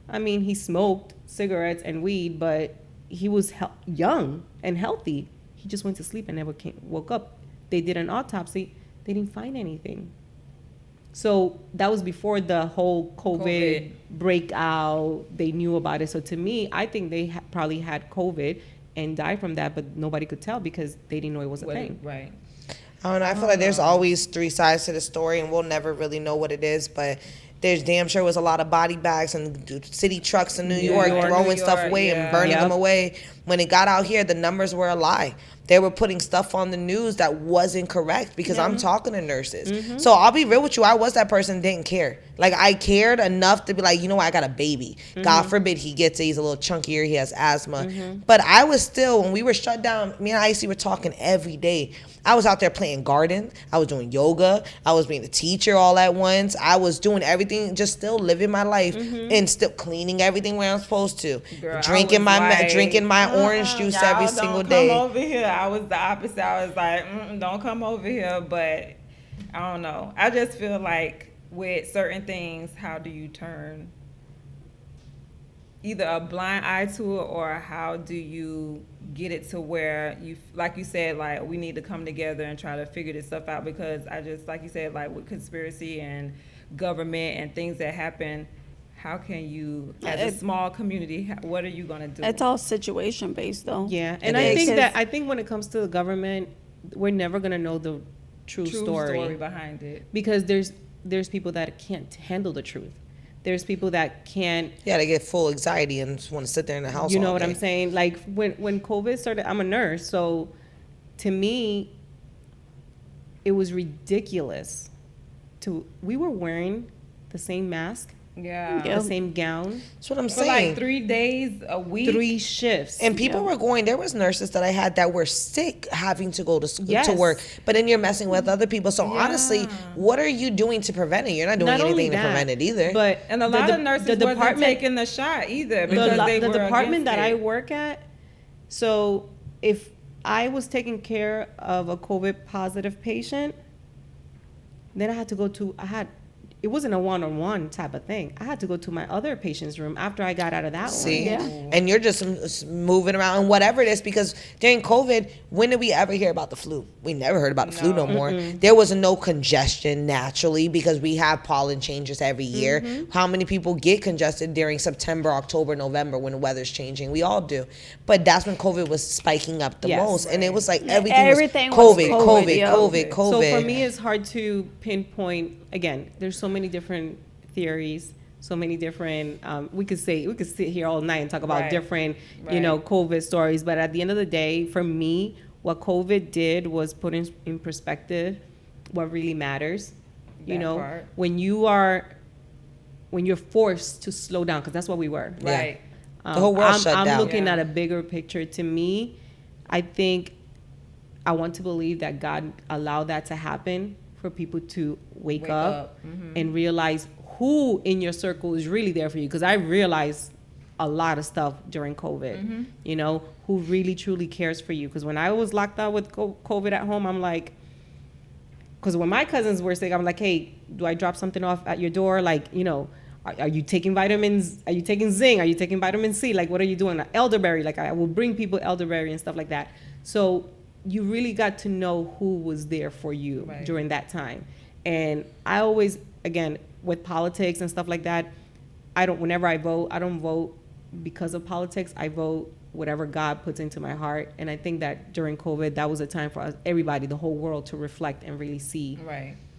A: I mean, he smoked cigarettes and weed, but he was young and healthy. He just went to sleep and never woke up. They did an autopsy. They didn't find anything. So that was before the whole COVID breakout. They knew about it. So to me, I think they probably had COVID and died from that, but nobody could tell because they didn't know it was a thing.
D: Right.
C: I don't know. I feel like there's always three sides to the story, and we'll never really know what it is. But there's damn sure was a lot of body bags and city trucks in New York throwing
D: New
C: stuff
D: York,
C: away and
D: yeah.
C: burning
A: Yep.
C: them away. When it got out here, the numbers were a lie. They were putting stuff on the news that wasn't correct because I'm talking to nurses. So I'll be real with you. I was that person that didn't care. Like, I cared enough to be like, you know what, I got a baby. God forbid he gets it. He's a little chunkier. He has asthma. But I was still, when we were shut down, me and Icey were talking every day. I was out there playing garden. I was doing yoga. I was being a teacher all at once. I was doing everything, just still living my life and still cleaning everything where I'm supposed to.
D: Girl,
C: drinking my orange juice every
D: y'all
C: single
D: don't
C: day.
D: Come over here. I was the opposite. I was like, don't come over here. But I don't know. I just feel like with certain things, how do you turn either a blind eye to it, or how do you get it to where you, like you said, like we need to come together and try to figure this stuff out? Because I just, like you said, like with conspiracy and government and things that happen, how can you, as a small community, what are you going to do?
B: It's all situation based, though.
A: Yeah, and I think when it comes to the government, we're never gonna know the true story
D: behind it,
A: because there's people that can't handle the truth. There's people that can't.
C: Yeah, they get full anxiety and just want to sit there in the house.
A: You know
C: all
A: what
C: day.
A: I'm saying? Like when COVID started, I'm a nurse, so to me, it was ridiculous. We were wearing the same mask, the same gown.
C: That's what I'm
D: for
C: saying.
D: like 3 days a week,
A: 3 shifts,
C: and people were going. There was nurses that I had that were sick, having to go to school,
A: Yes.
C: to work. But then you're messing with other people. So honestly, what are you doing to prevent it? You're not doing anything to prevent it either.
A: But
D: and a lot of nurses wasn't taking the shot either because
A: the
D: were
A: department that I
D: against it.
A: work at. So if I was taking care of a COVID positive patient, then I had to go to it wasn't a one-on-one type of thing. I had to go to my other patient's room after I got out of that
C: See,
A: one.
C: and you're just moving around and whatever it is, because during COVID, when did we ever hear about the flu? We never heard about the flu no more. There was no congestion naturally because we have pollen changes every year. How many people get congested during September, October, November when the weather's changing? We all do. But that's when COVID was spiking up the most. And it was like everything was COVID.
A: So for me, it's hard to pinpoint. Again, there's so many different theories, so many different. We could sit here all night and talk about different, COVID stories. But at the end of the day, for me, what COVID did was put in perspective what really matters.
D: Part.
A: When you're forced to slow down, because that's what we were.
D: Right.
C: The whole world shut down.
A: I'm looking at a bigger picture. To me, I want to believe that God allowed that to happen for people to wake up. And realize who in your circle is really there for you. Because I realized a lot of stuff during COVID, who really truly cares for you. Because when I was locked out with COVID at home, I'm like, because when my cousins were sick, I'm like, hey, do I drop something off at your door? Like, are you taking vitamins? Are you taking zinc? Are you taking vitamin C? Like, what are you doing? Like, elderberry, like I will bring people elderberry and stuff like that. So you really got to know who was there for you during that time. And I always, again, with politics and stuff like that, whenever I vote, I don't vote because of politics. I vote whatever God puts into my heart. And I think that during COVID, that was a time for us, everybody, the whole world, to reflect and really see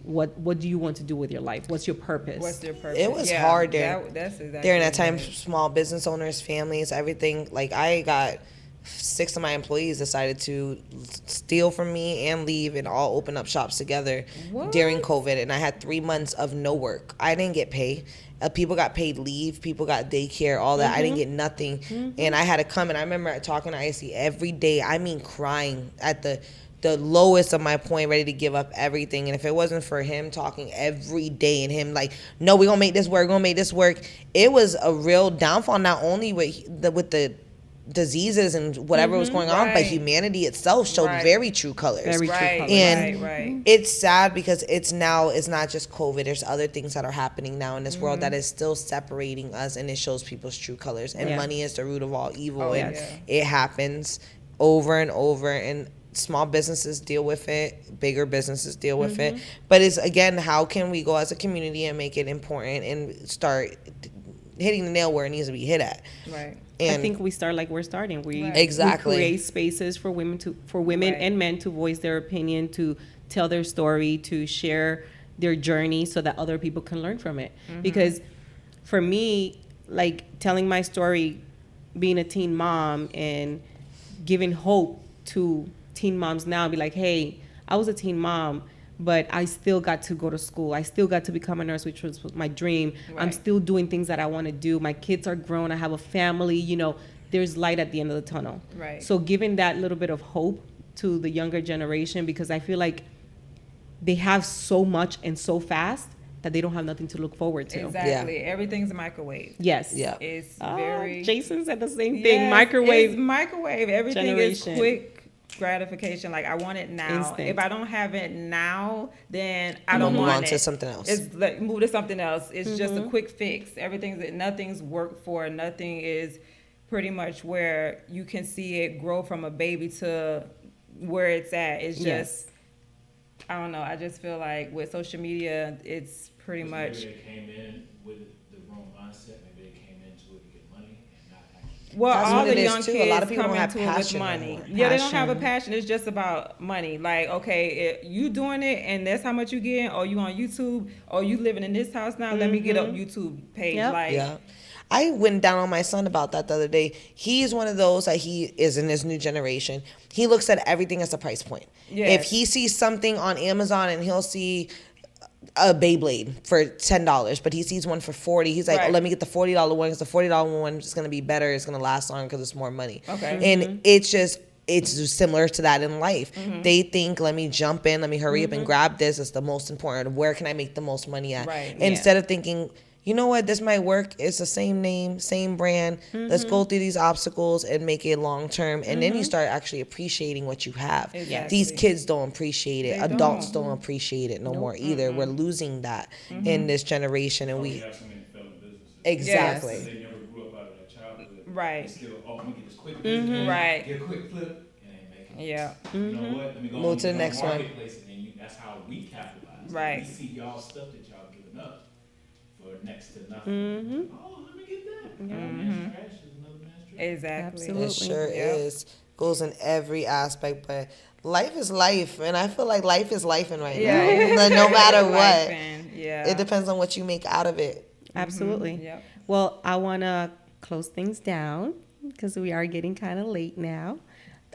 A: what do you want to do with your life? What's your purpose?
C: It was hard
D: that's exactly
C: during that time. Small business owners, families, everything. Like, I got 6 of my employees decided to steal from me and leave and all open up shops together during COVID. And I had 3 months of no work. I didn't get paid. People got paid leave. People got daycare, all that. I didn't get nothing. And I had to come. And I remember talking to Icey every day. I mean, crying at the lowest of my point, ready to give up everything. And if it wasn't for him talking every day and him like, no, we're going to make this work, it was a real downfall, not only with the diseases and whatever was going on, but humanity itself showed very true colors. And it's sad because it's not just COVID. There's other things that are happening now in this world that is still separating us, and it shows people's true colors. And money is the root of all evil. It happens over and over, and small businesses deal with it, bigger businesses deal with it. But it's, again, how can we go as a community and make it important and start hitting the nail where it needs to be hit at? And
A: I think we start like we're starting. We create spaces for women and men to voice their opinion, to tell their story, to share their journey, so that other people can learn from it. Because for me, like, telling my story, being a teen mom and giving hope to teen moms now, be like, hey, I was a teen mom, but I still got to go to school. I still got to become a nurse, which was my dream. I'm still doing things that I want to do. My kids are grown. I have a family. There's light at the end of the tunnel. So giving that little bit of hope to the younger generation, because I feel like they have so much and so fast that they don't have nothing to look forward to.
D: Exactly. Everything's a microwave.
A: Yes.
D: It's very...
A: Jason said the same thing. Microwave.
D: It's microwave. Everything
A: generation.
D: is quick gratification. Like, I want it now.
A: Instant.
D: If I don't have it now, then I don't want it.
C: Move on to something else.
D: It's like, move to something else. It's just a quick fix. Nothing's worked for. Nothing is pretty much where you can see it grow from a baby to where it's at. It's just, I don't know. I just feel like with social media, it's pretty much...
E: Maybe they came in with the wrong wrong mindset. Maybe they came into it to get money and not actually.
D: Well,
C: That's
D: all
C: what
D: the
C: it is,
D: young
C: too. A
D: kids
C: lot of people
D: come
C: don't have
D: into it with
C: passion no
D: money.
C: more.
D: Yeah, they don't have a
A: Passion.
D: passion. It's just about money. Like, okay, you doing it and that's how much you getting, or you on YouTube, or you living in this house now. Let me get a YouTube page.
A: Yep.
D: Like,
C: Yeah. I went down on my son about that the other day. He's one of those that he is in this new generation. He looks at everything as a price point.
D: Yes.
C: If he sees something on Amazon and he'll see a Beyblade for $10, but he sees one for $40, he's like,
D: Right.
C: oh, let me get the $40 one because the $40 one is going to be better. It's going to last longer because it's more money.
D: Okay.
C: And it's just similar to that in life. They think, let me jump in, let me hurry up and grab this. It's the most important. Where can I make the most money at?
D: Right.
C: Instead of thinking, you know what, this might work. It's the same name, same brand. Let's go through these obstacles and make it long term. And then you start actually appreciating what you have.
D: Exactly.
C: These kids don't appreciate it.
D: They
C: Adults
D: don't.
C: don't appreciate it no more either. We're losing that in this generation. And
E: We
C: we,
E: have so many failed businesses.
C: exactly.
E: Because they never grew up out of that childhood.
D: Right.
E: They still, I'm gonna get this quick business.
D: Right.
E: Get a quick flip and ain't making it.
D: Yeah.
E: You know what? Let me go
C: Move
E: on
C: to the next one.
E: marketplace, and then that's how we capitalize.
D: Right.
E: We see y'all stuff that y'all giving up for next to nothing. Oh, let me get that. Man's trash is another man's trash.
D: Exactly.
A: Absolutely.
C: It sure
D: Yep.
C: is. Goes in every aspect, but life is life, and I feel like life is lifing right
D: Yeah.
C: now. Like, no matter what,
D: Lifing, yeah.
C: it depends on what you make out of it.
A: Absolutely.
D: Yep.
A: Well, I want to close things down because we are getting kind of late now.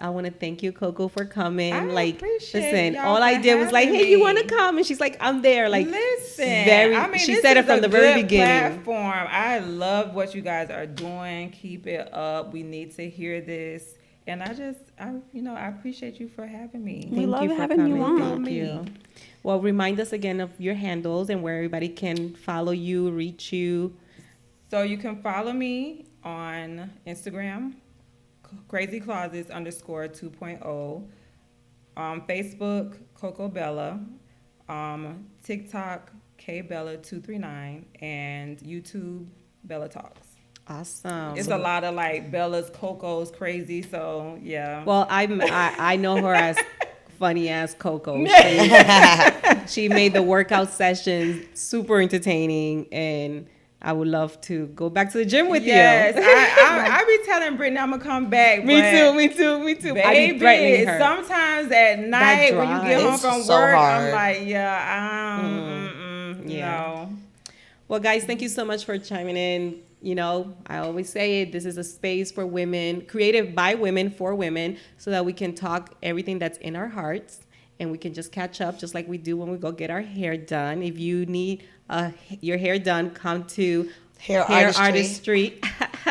A: I want to thank you, Coco, for coming.
D: I
A: like,
D: appreciate
A: listen,
D: y'all
A: all I
D: for
A: did was like,
D: having
A: hey, you
D: me.
A: want to come? And she's like, I'm there. Like,
D: Listen,
A: very.
D: I mean,
A: She
D: this
A: said it
D: is
A: from
D: a
A: the very
D: good
A: beginning.
D: Platform. I love what you guys are doing. Keep it up. We need to hear this. And I appreciate you for having me.
B: We love
A: for
B: having you
A: coming.
B: on.
A: Thank you. Well, remind us again of your handles and where everybody can follow you, reach you.
D: So you can follow me on Instagram, crazyclosets_2.0, Facebook, Coco Bella, TikTok, KBella239, and YouTube, Bella Talks.
A: Awesome.
D: It's a lot of like Bella's, Coco's crazy, so yeah.
A: Well, I know her as funny ass Coco. She made the workout sessions super entertaining, and I would love to go back to the gym with
D: yes,
A: you.
D: I be telling Brittany I'm gonna come back.
A: Me
D: but
A: too. I be
D: Baby,
A: threatening her.
D: sometimes at night when you get home
C: It's
D: from
C: so
D: work,
C: hard.
D: I'm like, yeah,
A: Yeah.
D: no.
A: Well, guys, thank you so much for chiming in. You know, I always say it. This is a space for women, created by women for women, so that we can talk everything that's in our hearts, and we can just catch up, just like we do when we go get our hair done. If you need your hair done, come to
C: Hair
A: Artistry.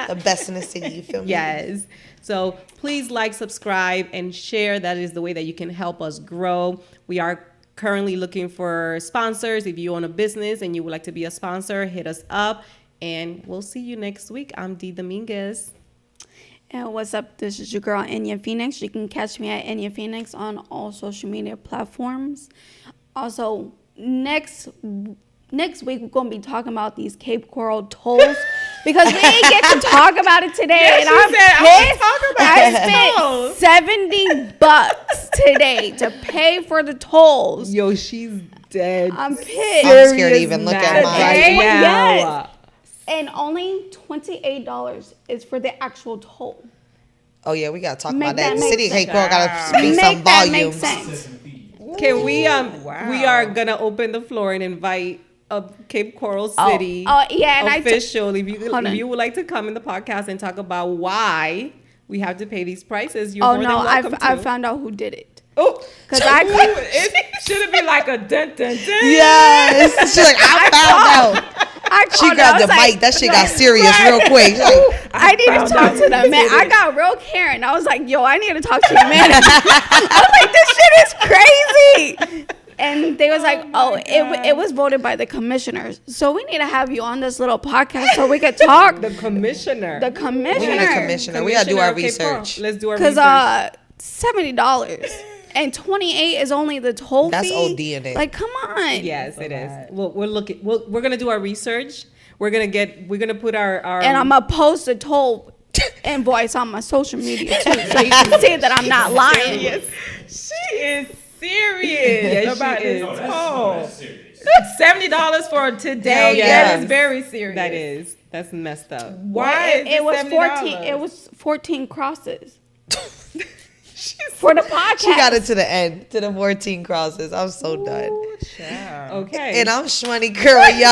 C: The best in the city, you feel me?
A: Yes. So please like, subscribe, and share. That is the way that you can help us grow. We are currently looking for sponsors. If you own a business and you would like to be a sponsor, hit us up. And we'll see you next week. I'm Dee Dominguez.
B: And what's up? This is your girl, Enya Phoenix. You can catch me at Enya Phoenix on all social media platforms. Also, next week, we're going to be talking about these Cape Coral tolls because we didn't get to talk about it today.
D: Yes,
B: and
D: you
B: I spent $70 today to pay for the tolls.
A: Yo, she's dead.
B: I'm pissed.
C: I'm scared to even look at mine.
B: Right now.
A: Yes.
B: And only $28 is for the actual toll.
C: Oh yeah, we gotta talk
B: Make
C: about that.
B: that make
C: City
B: sense.
C: Cape Coral gotta speak some
B: Make that make
C: volumes.
B: sense.
A: Can we
D: Wow.
A: we are gonna open the floor and invite a Cape Coral City
B: Oh, yeah, and
A: official. If you
B: Hold on.
A: would like to come in the podcast and talk about why we have to pay these prices, you're
B: Oh
A: more
B: no,
A: than welcome
B: I
A: to.
B: found out who did it.
A: Oh,
B: Cause I
D: Should it be like a dun dun dun?
C: Yes, she's like, I found out. She
B: called
C: grabbed
B: her.
C: the
B: I was
C: mic. That shit got serious real quick. She's like,
B: I need to talk to the man. I got real Karen. I was like, yo, I need to talk to your manager. I was like, this shit is crazy. And they was like, oh, it was voted by the commissioners. So we need to have you on this little podcast so we could talk.
A: the commissioner.
B: The
C: we need a
B: commissioner.
C: commissioner. We gotta do our
A: of Cape Coral.
C: research.
A: Let's do our
B: Because
A: research.
B: $70 and $28 is only the toll
C: That's
B: fee.
C: OD in it.
B: Like, come on.
A: Yes, it is. We're gonna do our research. We're gonna put our
B: And I'm gonna post a toll invoice on my social media too, so you can see that I'm not lying.
D: She is serious
A: Yes,
D: about
A: she
D: this
A: is.
E: No,
D: toll.
E: that's serious.
D: $70 for today.
A: Hell yes.
D: That is very serious.
A: That is. That's messed up.
D: Why is
B: it was
D: $70?
B: 14. It was 14 crosses for the podcast.
C: She got it to the end, to the 14 crosses. I'm so done.
A: Okay.
C: And I'm Shhmoney Girl, y'all.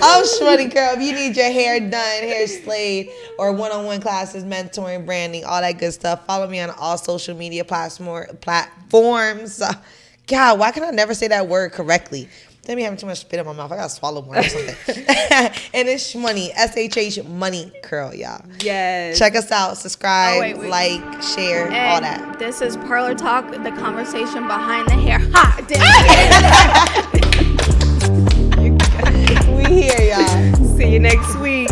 C: I'm Shhmoney Girl. If you need your hair done, hair slayed, or one-on-one classes, mentoring, branding, all that good stuff, follow me on all social media platforms. God, why can I never say that word correctly? They be having too much spit in my mouth. I gotta swallow more or something. And it's Shhmoney, SHH Money Curl, y'all.
A: Yes.
C: Check us out, subscribe,
B: wait.
C: like, share,
B: And
C: all that.
B: This is Parlor Talk, the conversation behind the hair. Ha! Didn't get it.
C: We here, y'all.
A: See you next week.